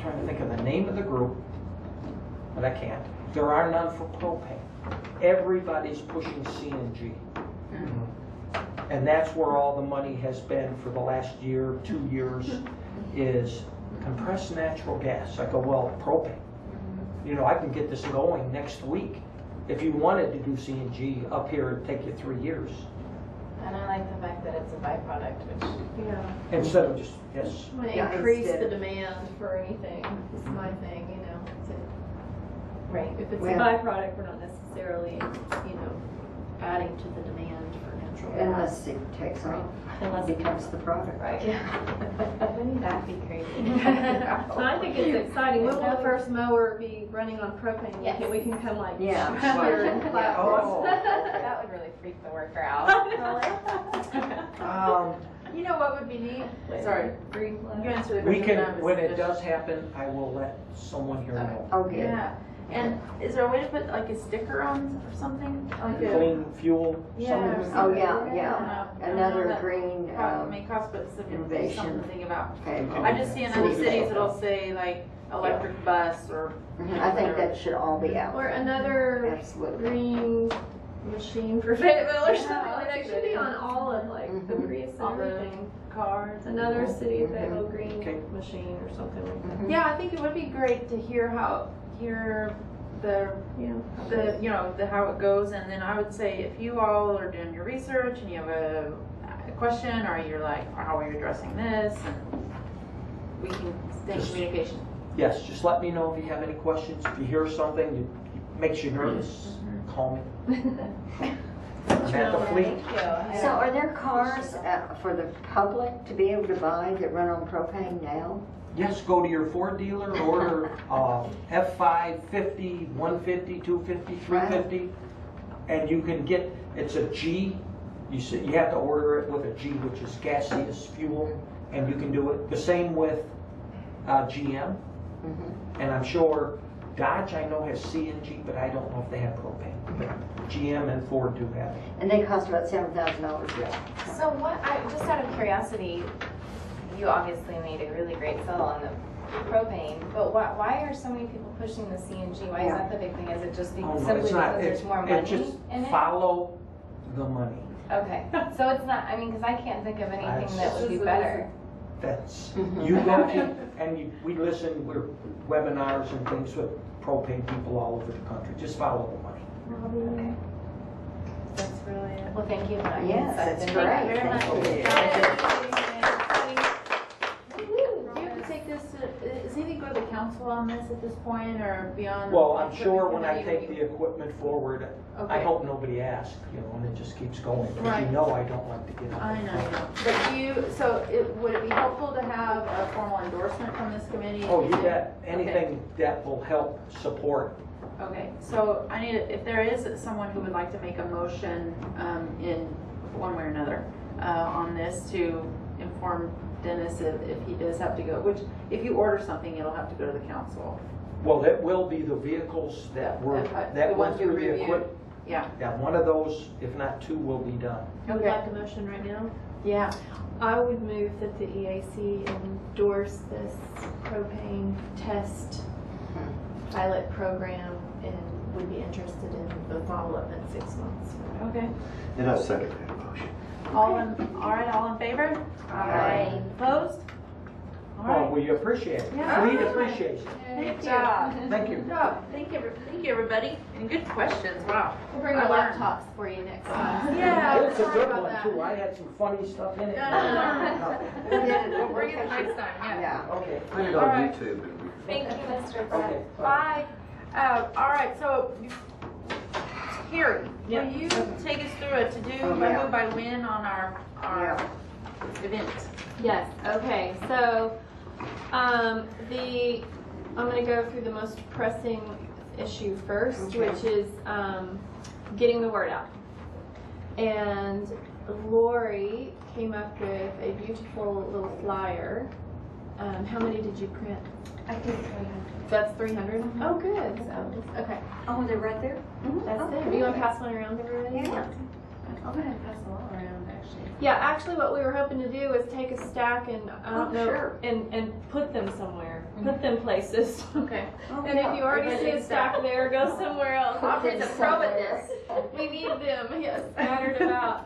trying to think of the name of the group, but I can't. There are none for propane. Everybody's pushing CNG. And that's where all the money has been for the last year, 2 years, is compressed natural gas. I go, well, propane. You know, I can get this going next week. If you wanted to do CNG up here, it'd take you 3 years. And I like the fact that it's a byproduct, which, Yeah. Instead of just, yes. Might Yeah, increase instead the of- demand for anything, is my thing, you know. Right. If it's Well- a byproduct, we're not necessarily, you know, adding to the demand for natural gas. Unless it takes off, Unless it becomes the product. Right. That'd be crazy. So I think it's exciting. When will the first mower be running on propane? Yes. We can come like Yeah. cheer and clap. Oh. That would really freak the worker out. You know what would be neat? Sorry, Green you flag. answer the We question. can, when it does happen, I will let someone here know. Oh, good. Yeah, and is there a way to put like a sticker on or something? Like a, Clean fuel, yeah. or something. Oh, something. yeah, I yeah. don't know Another that green, may cost, but something innovation. to think about. Okay. I just see in other cities it'll say like electric bus or. I think that should all be out. Or another Absolutely. green machine for Fayetteville or Yeah, something like that. that's Should be good. on all of like the Mhm. Prius and All the everything. cars. Another city of Fayetteville green Okay. machine or something like that. Mhm. Yeah, I think it would be great to hear the Yeah. you know, the how it goes, and then I would say if you all are doing your research and you have a question or you're like, how are you addressing this, and we can stay in Just- communication. Yes, just let me know if you have any questions. If you hear something that makes you nervous, call me. I'm at the fleet. So are there cars for the public to be able to buy that run on propane now? Yes, go to your Ford dealer, order F550, 150, 250, 350, and you can get, it's a G. You have to order it with a G, which is gaseous fuel, and you can do it. The same with GM, and I'm sure Dodge, I know, has CNG, but I don't know if they have propane. GM and Ford do have it. And they cost about $7,000. Yeah. So what, just out of curiosity, you obviously made a really great sell on the propane, but why are so many people pushing the CNG? Why is that the big thing? Is it just Oh, no, simply it's not. because there's more money It's just in it? follow the money. Okay, so it's not, I mean, because I can't think of anything that would be It's- better. That's, Mhm. you go to, and we listen, we're webinars and things with propane people all over the country. Just follow the money. Okay. That's really it. Well, thank you. Yes, that's Thank great. you very much. Thank you. Do you have to take this, does anything go to the council on this at this point, or beyond? Well, I'm sure when I take the the equipment forward, I Okay. hope nobody asks, and it just keeps going. Because Right. you know I don't like to get up. I know, but would it be helpful to have a formal endorsement from this committee? Oh, you bet. Anything that will help support. Okay, so I need, if there is someone who would like to make a motion in one way or another on this to inform Dennis if he does have to go, which if you order something, it'll have to go to the council. Well, that will be the vehicles that were, Okay. The that ones went you through the reviewed. equipment. Yeah. Yeah, one of those, if not two, will be done. You would Okay. like a motion right now? Yeah. I would move that the EAC endorse this propane test pilot program and would be interested in the follow-up in 6 months. Okay. And I second that motion. All in favor? Aye. Opposed? All Oh, right. we appreciate it. Yeah. Fleet appreciates it. Good job. Thank you. Good job. Thank you, everybody. And good questions. Wow. We'll bring I our learned. laptops for you next time. Yeah. It's a sorry good about one that. too. I had some funny stuff in it. We'll bring it next time. Yeah. Yeah. Okay. Put it All on right. YouTube. Thank you, Mr. Okay. Brett. Bye. All right. So, Terri, Yeah. will you take us through a to-do Oh, by yeah. who by when on our Yeah. event? Yes, okay, so, I'm gonna go through the most pressing issue first, Okay. which is, getting the word out. And Lori came up with a beautiful little flyer. How many did you print? I think 300. That's 300? Oh, good, so, okay. Oh, they're right there? That's it. Do you wanna pass one around to everybody? Yeah. I'm gonna pass a lot around, actually. Yeah, actually what we were hoping to do is take a stack and, I don't Oh, know, sure. and put them somewhere, put them places. Okay. And if you already see a stack there, go somewhere else. Aubrey's a pro at this. We need them, yes, scattered about.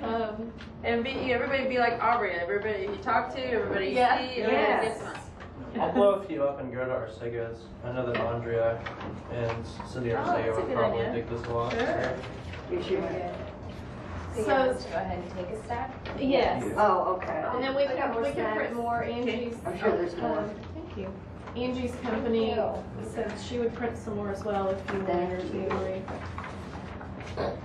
And everybody be like Aubrey. Everybody you talk to, everybody Yeah. see, everybody Yes. gets one. I'll blow a few up and go to Arcega's. I know that Andrea and Cindy that's Arcega a would good probably idea. dig this a lot. Sure. You should. So you So- want us to go ahead and take a stack? Yes. Oh, okay. And then we I got can, more we can print snacks. more, Angie's. I'm sure there's more. Thank you. Angie's company said she would print some more as well if you wanted her to.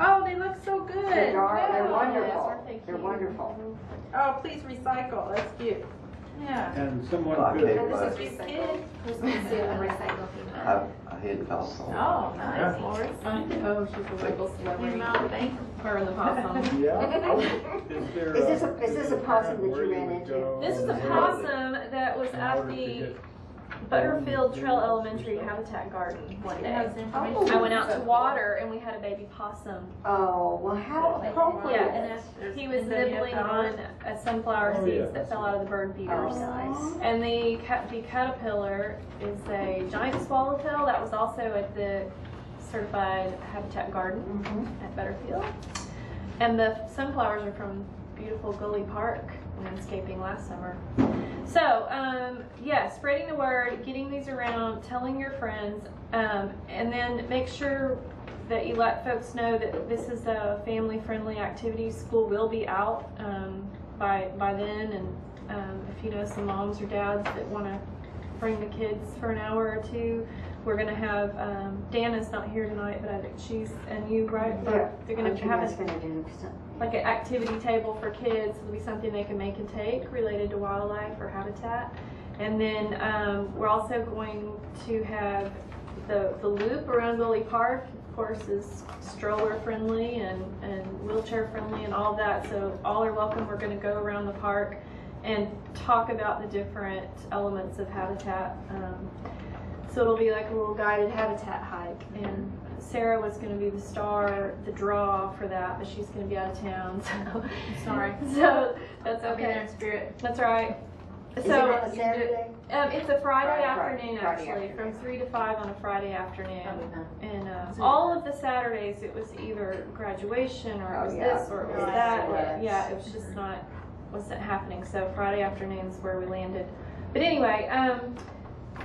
Oh, they look so good. They're Yes, wonderful. thank They're you. wonderful. Oh, please recycle. That's cute. Yeah. And someone I could, can't This buy is it. your kid. Who's going to see the recycle people? I hit thoughts on it. Oh, nice, Morris. Oh, she's a local celebrity. Thank you. Her and the possum. yeah. Is this a possum that you ran into? This is a possum that was at the Butterfield Trail Elementary Habitat Garden one day. Oh. I went out to water and we had a baby possum. Oh, well, how appropriate. Yeah, and he was nibbling on sunflower seeds that fell out of the bird feeders. Oh, nice. And the caterpillar is a giant swallowtail that was also at the certified Habitat Garden at Butterfield. And the sunflowers are from beautiful Gulley Park landscaping last summer. So, yeah, spreading the word, getting these around, telling your friends, and then make sure that you let folks know that this is a family-friendly activity. School will be out by then, and if you know some moms or dads that want to bring the kids for an hour or two, we're going to have, Dana's not here tonight, but I think she's, and you, right? Yeah. They're going to have a like an activity table for kids. It'll be something they can make and take related to wildlife or habitat. And then we're also going to have the loop around Gulley Park, of course, is stroller friendly and wheelchair friendly and all of that. So all are welcome. We're going to go around the park and talk about the different elements of habitat. So it'll be like a little guided habitat hike. And Sarah was going to be the draw for that, but she's going to be out of town. So Sorry. So that's I'll be there okay. in spirit. That's right. Is So it on a Saturday? it's a Friday Friday afternoon, Friday actually, afternoon. from 3 to 5 on a Friday afternoon. Okay. And all of the Saturdays, it was either graduation or it was this or it was that. Yes. Yeah, it was just wasn't happening. So Friday afternoon's where we landed. But anyway,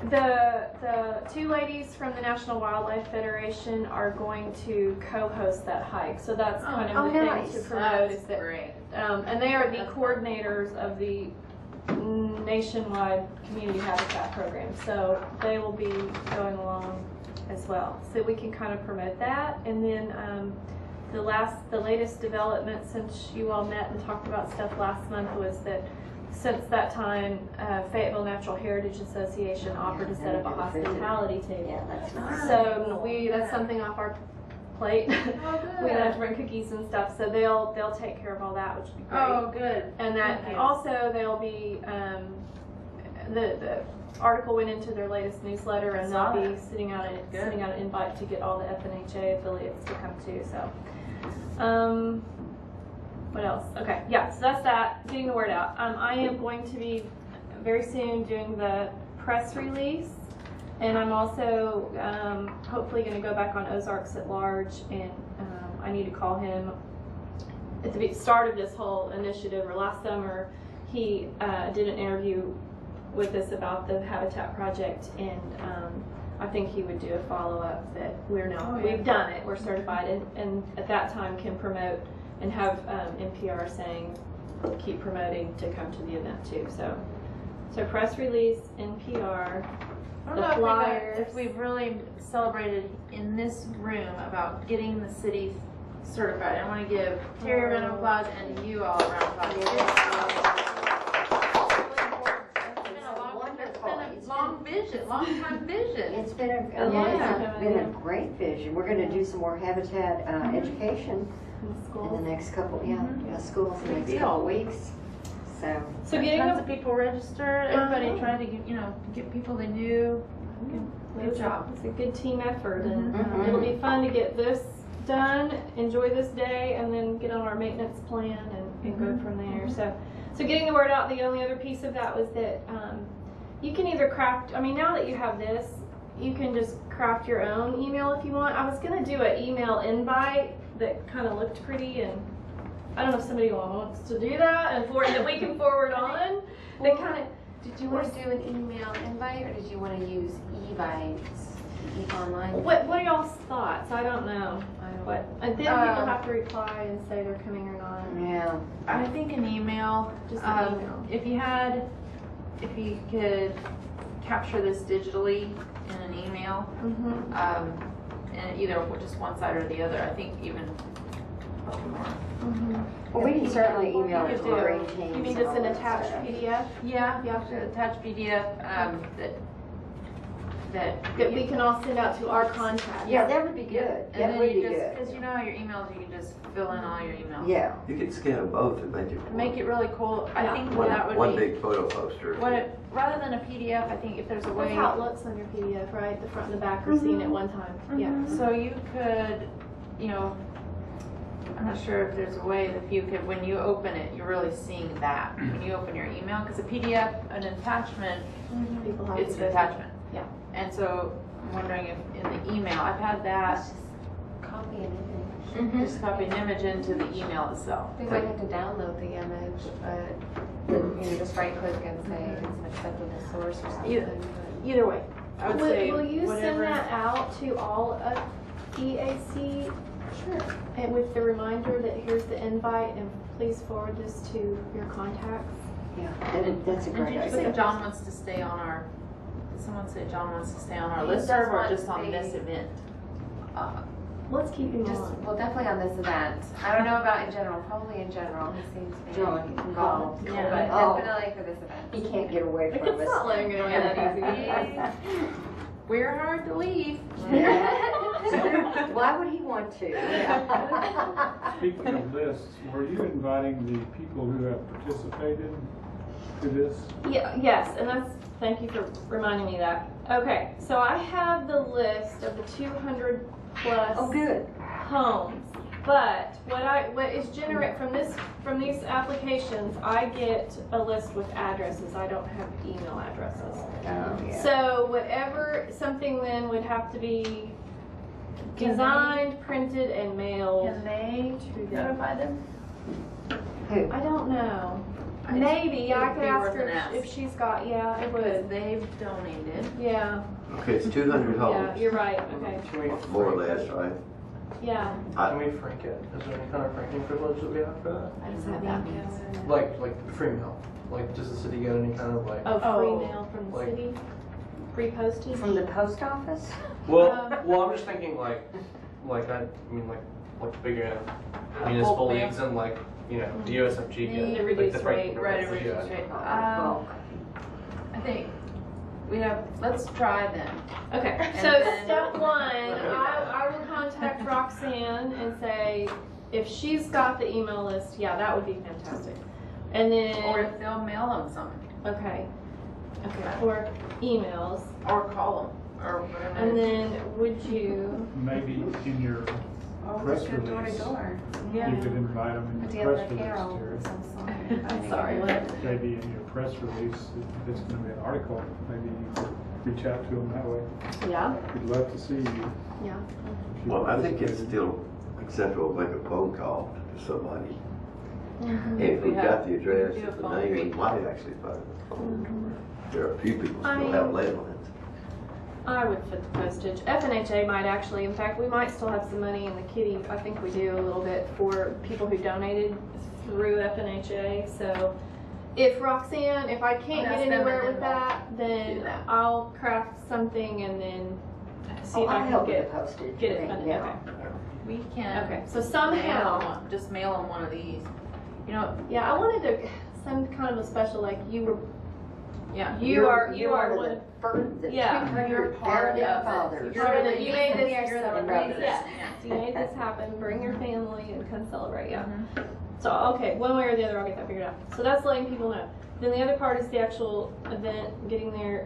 the two ladies from the National Wildlife Federation are going to co-host that hike. So that's kind of the nice. thing to promote. That's is that, great. and they are the coordinators of the nationwide community habitat program. So they will be going along as well. So we can kind of promote that. And then the latest development since you all met and talked about stuff last month was that since that time, Fayetteville Natural Heritage Association offered to set up a hospitality table. Yeah, that's nice. So that's something off our plate. Oh, good. We don't have to bring cookies and stuff, so they'll take care of all that, which would be great. Oh, good. And that Thank you. also they'll be the article went into their latest newsletter, and Saw they'll be that. sending out an invite to get all the FNHA affiliates to come too. So, what else? Okay, yeah. So that's that. Getting the word out. I am going to be very soon doing the press release, and I'm also hopefully going to go back on Ozarks at Large, and I need to call him at the start of this whole initiative, or last summer. He did an interview with us about the Habitat Project, and I think he would do a follow-up that we've done it, we're certified, and at that time can promote and have NPR saying keep promoting to come to the event too. So press release, NPR, I the don't know flyers. if we've really celebrated in this room about getting the city certified. I want to give Terri a round of applause and you all a round of applause. Long time vision. It's been a great vision. We're going to do some more habitat education in the next couple, schools in the next couple weeks. So getting tons of people registered. Everybody trying to get people they knew. Good job. It's a good team effort, and it'll be fun to get this done, enjoy this day, and then get on our maintenance plan and go from there. So getting the word out. The only other piece of that was that you can either craft. I mean, now that you have this, you can just craft your own email if you want. I was gonna do an email invite that kind of looked pretty, and I don't know if somebody wants to do that and that we can forward on. They kind of. Did you want to do an email invite, or did you want to use e-bites online? What are y'all's thoughts? I don't know. And then people have to reply and say they're coming or not. Yeah. I think an email. Just an email. If you could capture this digitally in an email, and either just one side or the other. I think even both more. Well, we can certainly email it You to could our do- green teams. You mean and just all an that attached stuff. PDF? Yeah, you have to attach PDF That we can all send out to our contacts. Yeah, that would be good. and That then would you be just, good. because you know how your emails, you can just fill in all your emails. Yeah. You could scan them both and make it Make it really cool. I Yeah. think one, that would one be, big photo poster. rather than a PDF, I think if there's a way. That's how it looks on your PDF, right? The front and the back are seen at one time. Yeah. So you could, you know, I'm not sure if there's a way that you could, when you open it, you're really seeing that. When you open your email, because a PDF, an attachment, People have it's to an go attachment. Yeah. And so I'm wondering if in the email, I've had that, Copy an image. just copy an image into the email itself. We might have to download the image, but, you know, just right click and say it's an acceptable source or something. Either way, I would say Will you send whatever. that out to all of EAC? Sure. And with the reminder that here's the invite and please forward this to your contacts? Yeah, that's a And great did you idea. say John wants to stay on our, did someone say John wants to stay on our He listserv does or want just to on be- this event? Let's keep him Just, on. well, definitely on this event. I don't know about in general, probably in general, he seems very John, involved. yeah. But Oh. definitely for this event. He can't get away from It's not us. letting him get away that easy. We're hard to leave. Why would he want to? Speaking of lists, were you inviting the people who have participated to this? Yeah, yes, and that's, thank you for reminding me of that. Okay, so I have the list of the 200 plus Oh, good. homes. But what is generate from these applications, I get a list with addresses. I don't have email addresses. Oh, yeah. So whatever, something then would have to be designed, printed, and mailed. Can they notify them? Who? I don't know. I just- Maybe I it'd could be ask worth her an ask. if she's got. Yeah, it Because would. they've donated. Yeah, Okay, it's 200 yeah, homes, you're right. Okay, Can we more or frank less, it? right? yeah. Can we frank it? Is there any kind of franking privilege that we have for that? I just have that means. Like free mail? Like, does the city get any kind of like? Oh, free mail from the like- city, free postage. From the post office? Well, I'm just thinking like bigger municipal Bulk mail. leagues and like, you know, the USFG get The like, reduced the rate, franking right, a privilege, reduced yeah. rate. Well, I think we have, let's try them. Okay, And so then- step one, I will contact Roxanne and say, if she's got the email list, yeah, that would be fantastic. And then, Or if they'll mail them some, okay, or emails. or call them, or whatever. And then would you, Maybe in your press Just go door to release, door. yeah, you could invite them in Put your together press a carol release, of Terri. some sort. I'm sorry, what? Maybe in your press release, if it's gonna be an article, maybe you could reach out to them that way. Yeah, We'd love to see you. yeah. if you Well, I think it's participated. still acceptable to make a phone call to somebody. And if We we've have- got the address, we do a and the phone name, we read. might actually find the phone. There are a few people I still mean- have landlines. I would fit the postage. FNHA might actually, in fact, we might still have some money in the kitty. I think we do a little bit for people who donated through FNHA. So if Roxanne, if I can't Ask get them anywhere and with then that, then do that. I'll craft something and then see Oh, if I I'll can help with get the postage. get it thing, funded. yeah. Okay. We can. Okay. So Mail somehow, them one, just mail them one of these. You know, yeah, I wanted to some kind of a special, like you were, yeah. you are You're one one of of the first, the Yeah. 200 You're part founding of it. fathers. You're part of it. You made this, You're the and reason. brothers. Yes, you made this happen. Bring your family and come celebrate. Yeah. Mhm. So okay, one way or the other, I'll get that figured out. So that's letting people know. Then the other part is the actual event, getting there.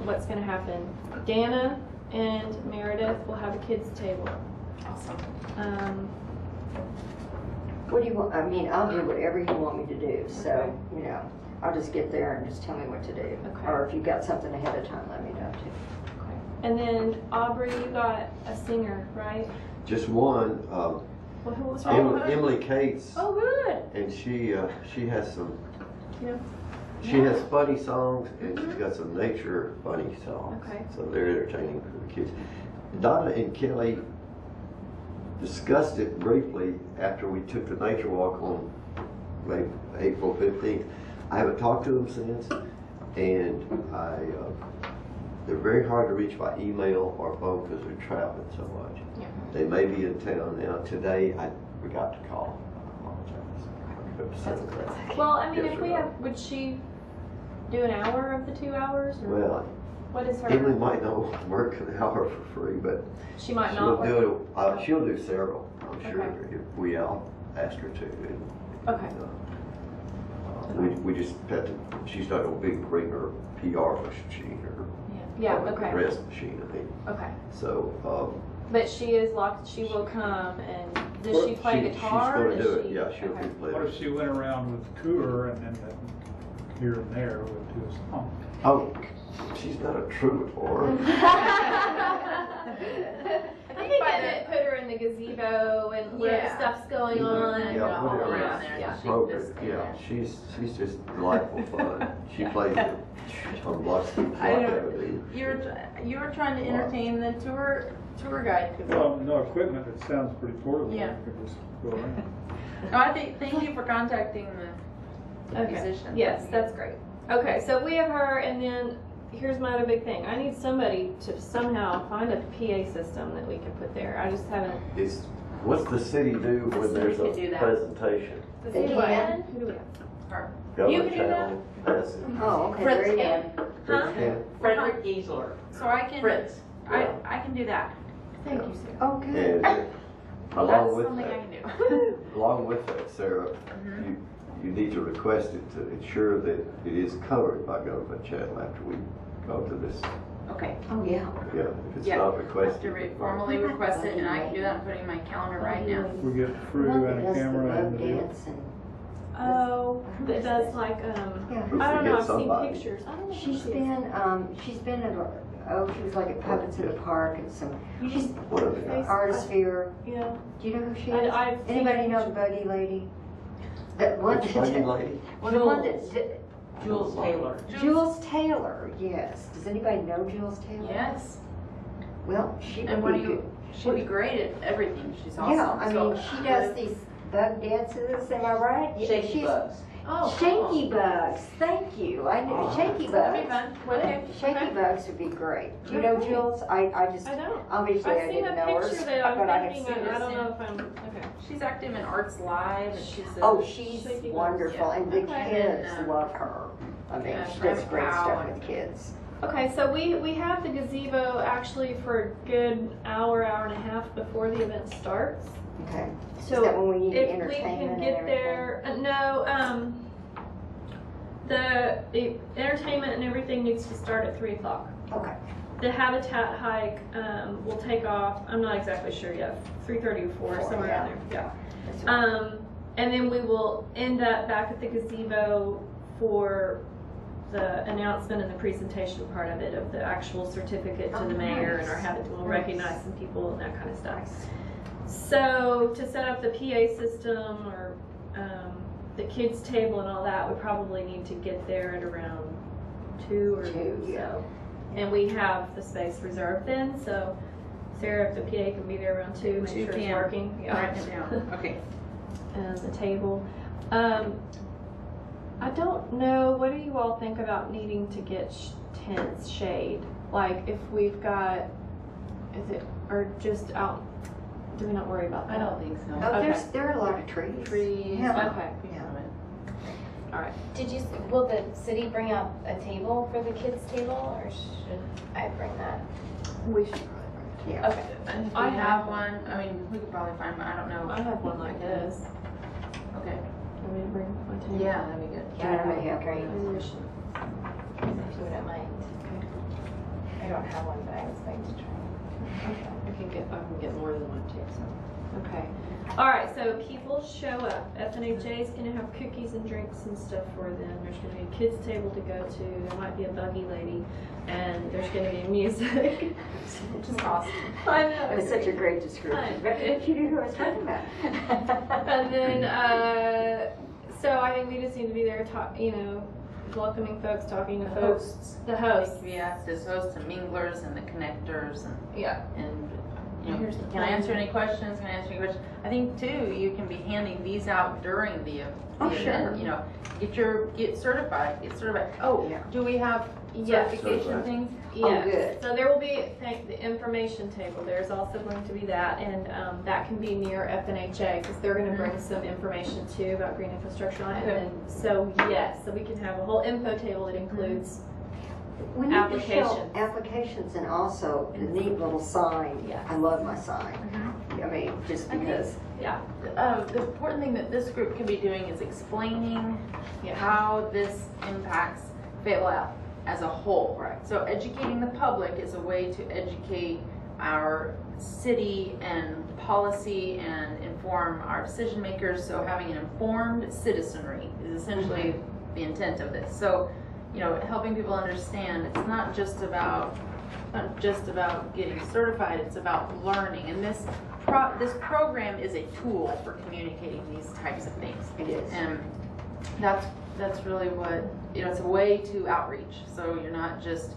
What's going to happen? Dana and Meredith will have a kids table. Awesome. What do you want, I mean, I'll do whatever you want me to do, so, Okay. you know, I'll just get there and just tell me what to do. Okay. Or if you've got something ahead of time, let me know too. And then Aubrey, you got a singer, right? Just one, Well, who was her? Emily Kaitz, Oh, good. and she has some, Yeah. she has funny songs, and she's got some nature funny songs. Okay. So they're entertaining for the kids. Donna and Kelly discussed it briefly after we took the nature walk on April 15th. I haven't talked to them since, and they're very hard to reach by email or phone because they're traveling so much. Yeah. They may be in town now. Today, I forgot to call. I apologize. That's okay. Well, I mean, Yes if or we no? have, would she do an hour of the 2 hours? Or Well, what is her? Emily might not work an hour for free, but She might she'll not work. do it. She'll do several, I'm sure, Okay. if we all ask her to. And, Okay. we just have to, she's not gonna bring her PR machine or Yeah, public okay. address machine, I mean. Okay. So, But she is locked, she will come and, does she play guitar? She's Does gonna do it, she- yeah, she'll okay. be playing. What if she went around with a tour and then here and there would do a song? Oh, she's not a troubadour. I think I did put her in the gazebo and where the Yeah. stuff's going on. and Yeah, all put her that. around there. Yeah. Yeah, she's just delightful fun. She plays it on lots of people. I like don't- that. You were trying to entertain the tour guide. Well, no equipment, it sounds pretty portable. Yeah. You could just go around. Oh, I think, thank you for contacting the Okay. musician. Yes, that's great. Okay, so we have her, and then here's my other big thing. I need somebody to somehow find a PA system that we can put there. I just haven't. What's the city do The when city there's could a do that. presentation? Does They anybody- can? Who do we have? Her. Government can do that? channel, pass it. Oh, okay, Fritz very can. good. Fritz Huh? can. Frederick Giesler. So I can. Fritz. I can do that. Thank you, Sarah. Oh, good. And along That's with something I that, can do. along with that, Sarah, you need to request it to ensure that it is covered by government channel after we go to this. Okay. Oh, yeah. Yeah, if it's Yeah. not I have requested. to formally request it, and I can do that. I'm putting it in my calendar right now. We get The Fru one and that a does the camera bug and the deal. dance and Oh, that does like, Yeah. I don't know, Forget I've seen somebody. pictures. I don't know. she's been at, she was like at Puppets in the Park and some, she's One of the guys. Artisphere. Yeah. Do you know who she I- is? I've seen Anybody her know the Buggy Lady? That one Which buggy lady? the one that, Jules Taylor. Jules Taylor, yes. Does anybody know Jules Taylor? Yes. Well, she And would what be do good. you? She'd be great at everything. She's awesome. Yeah, I So- mean, she does these bug dances, am I right? Yeah, Shaky she's- Bugs. Oh. Shaky bugs, thank you. I knew shaky That'd be bugs. fun. Okay. Shaky bugs would be great. Do you know Jules? I just, I don't. obviously I I've seen didn't a know her, picture that but I I'm have thinking, seen I her. don't know if I'm, okay. She's active in Arts Live, and she's a, Oh, she's Shaky bugs, wonderful, yeah. and the Okay. kids And, love her. I mean, yeah, she does Grandpa great stuff and- with kids. Okay, so we have the gazebo actually for a good hour and a half before the event starts. Okay. So Is that when we need if we entertainment can and get everything? there, the entertainment and everything needs to start at 3 o'clock. Okay. The habitat hike will take off. I'm not exactly sure yet. 3:30 or 4, somewhere around there. Yeah. That's right. And then we will end up back at the gazebo for the announcement and the presentation part of it, of the actual certificate to Oh, the mayor, and nice. our habitat will Nice. recognize some people and that kind of stuff. So to set up the PA system or the kids table and all that, we probably need to get there at around 2 or 2, yeah. so. And we have the space reserved then, so Sarah, if the PA can be there around 2, make 2 sure it's p.m. working. Yeah. Write it down. Okay. And the table. I don't know, what do you all think about needing to get tents shade? Like if we've got, is it, or just out, do we not worry about that? I don't think so. Oh, Okay. there are a lot of trees. Trees. Yeah. Okay. Yeah. All right. Did you, will the city bring up a table for the kids' table, or should I bring that? We should probably Yeah. Okay. And if I we have have one, I mean, we could probably find one. I don't know. I have one like this. Okay. Want me to bring my table? Yeah, that'd be good. Yeah, I may have Great. one. Maybe we should. If you wouldn't mind. I don't have one, but I was going to try. Okay. I can get more than one too, so. Okay. All right, so people show up. FNHA is going to have cookies and drinks and stuff for them. There's going to be a kids table to go to. There might be a buggy lady, and there's going to be music. Which is awesome. I know. That was such a great description. But you knew who I was talking about. And then, so I think we just need to be there, welcoming folks, talking to folks. The hosts. Yeah, there's hosts and minglers and the connectors and Yeah. You know, Here's the can I plan. answer any questions? Can I answer any questions? I think too, you can be handing these out during the event. sure. You know, get certified. Oh, Yeah. do we have Yes. certification things? Yes. good. So there will be the information table. There's also going to be that, and that can be near FNHA because they're going to bring some information too about green infrastructure on it. And so yes, so we can have a whole info table that includes. We need to show Applications. applications and also the neat little sign. Yes. I love my sign. I mean, just I think- because. Yeah. The important thing that this group can be doing is explaining how this impacts Fayetteville as a whole. Right. So educating the public is a way to educate our city and policy and inform our decision makers. So having an informed citizenry is essentially the intent of this. So, you know, helping people understand it's not just about getting certified, it's about learning. And this program is a tool for communicating these types of things. It is. And that's really what, you know, it's a way to outreach. So you're not just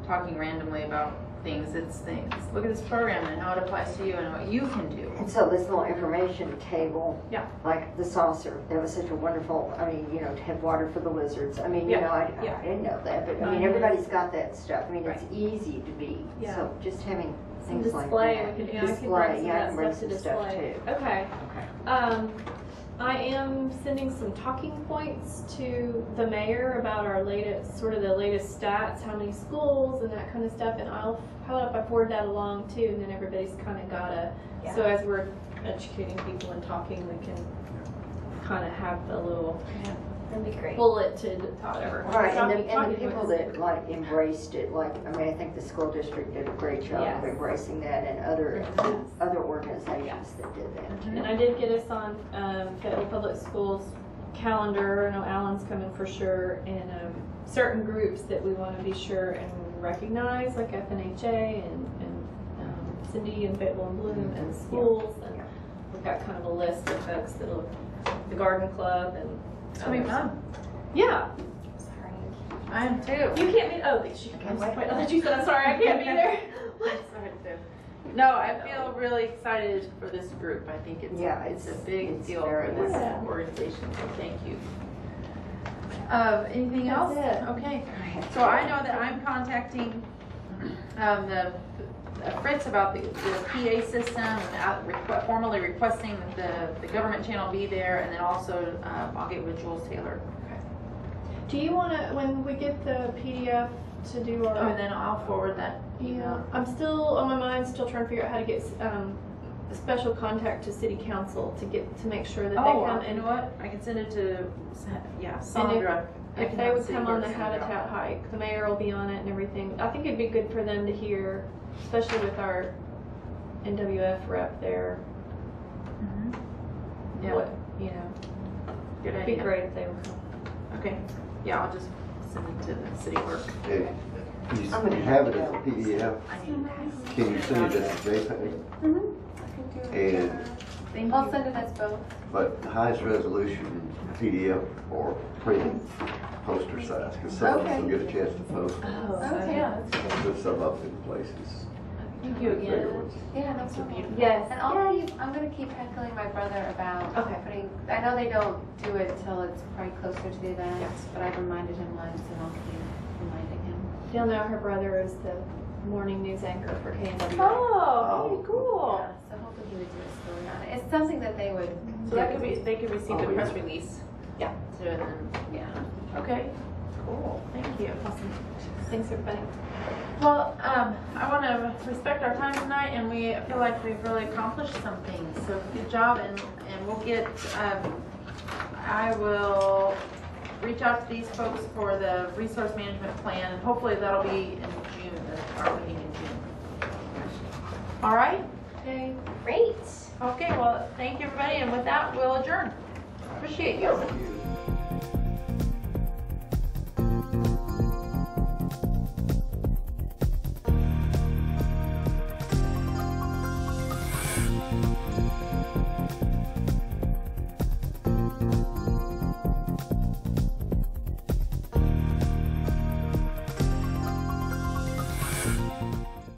talking randomly about things, it's things. Look at this program and how it applies to you and what you can do. And so this little information table, Yeah. like the saucer, that was such a wonderful, I mean, you know, to have water for the lizards. I mean, you know, I didn't know that, but I mean, everybody's got that stuff. I mean, it's easy to be. Yeah. So just having Some things like display. that. We can, I can Display, bring some yeah, I of can that bring stuff to some stuff display. too. Okay. Okay. I am sending some talking points to the mayor about our latest stats, how many schools and that kind of stuff, and how about if I forward that along too, and then everybody's kind of got so as we're educating people and talking, we can kind of have a little That'd be great. bulleted whatever. Right, and the Talking people points. that like embraced it, like, I mean, I think the school district did a great job Yes. of embracing that, and other organizations that did that too. And I did get us on Fayetteville Public Schools calendar. I know Alan's coming for sure, and certain groups that we want to be sure and recognize, like FNHA and Cindy and Fayetteville and Bloom and schools. And we've got kind of a list of folks that'll, the garden club and. It's gonna be fun. Yeah. Sorry. I am too. You can't be. Oh, she can. Wait, I thought you said I'm sorry. I can't be there. I'm sorry too. No, I feel really excited for this group. I think it's a big deal for this organization. So thank you. Anything else? That's it. Okay. So I know that I'm contacting the Fritz about the PA system, and formally requesting that the government channel be there, and then also I'll get with Jules Taylor. Do you want to, when we get the PDF to do our? Oh, and then I'll forward that email. I'm still on my mind, still trying to figure out how to get a special contact to city council to make sure that they come. You know what? I can send it to Sandra. If they would come on the Sandra. habitat hike, the mayor will be on it and everything. I think it'd be good for them to hear, especially with our NWF rep there. Yeah. What, you know, Good it'd idea. be great if they would come. Okay. Yeah, I'll just send it to the city clerk. Okay. You have it as a PDF. Can you send it as a JPEG? And I'll send it as both. but the highest resolution PDF or printed poster size, because some of us will get a chance to post them. Okay. Put some up in places. Thank you Bigger again. ones. Yeah, that's beautiful. Yes. And I'm gonna keep heckling my brother about Okay. putting, I know they don't do it till it's probably closer to the event, but I've reminded him once and I'll keep reminding him. You'll know her brother is the morning news anchor for KNW. Oh, very cool. Yeah, so hopefully he would do a story on it. It's something that they would. So that could be, they could receive the Oh, press yeah. release. Yeah. So then, Yeah. okay. Cool. Thank you. Awesome. Thanks, everybody. Well, I want to respect our time tonight, and we feel like we've really accomplished some things. So good job, and we'll get. I will reach out to these folks for the resource management plan, and hopefully that'll be in June. Our meeting in June. All right. Okay. Great. Okay. Well, thank you, everybody, and with that, we'll adjourn. Appreciate you.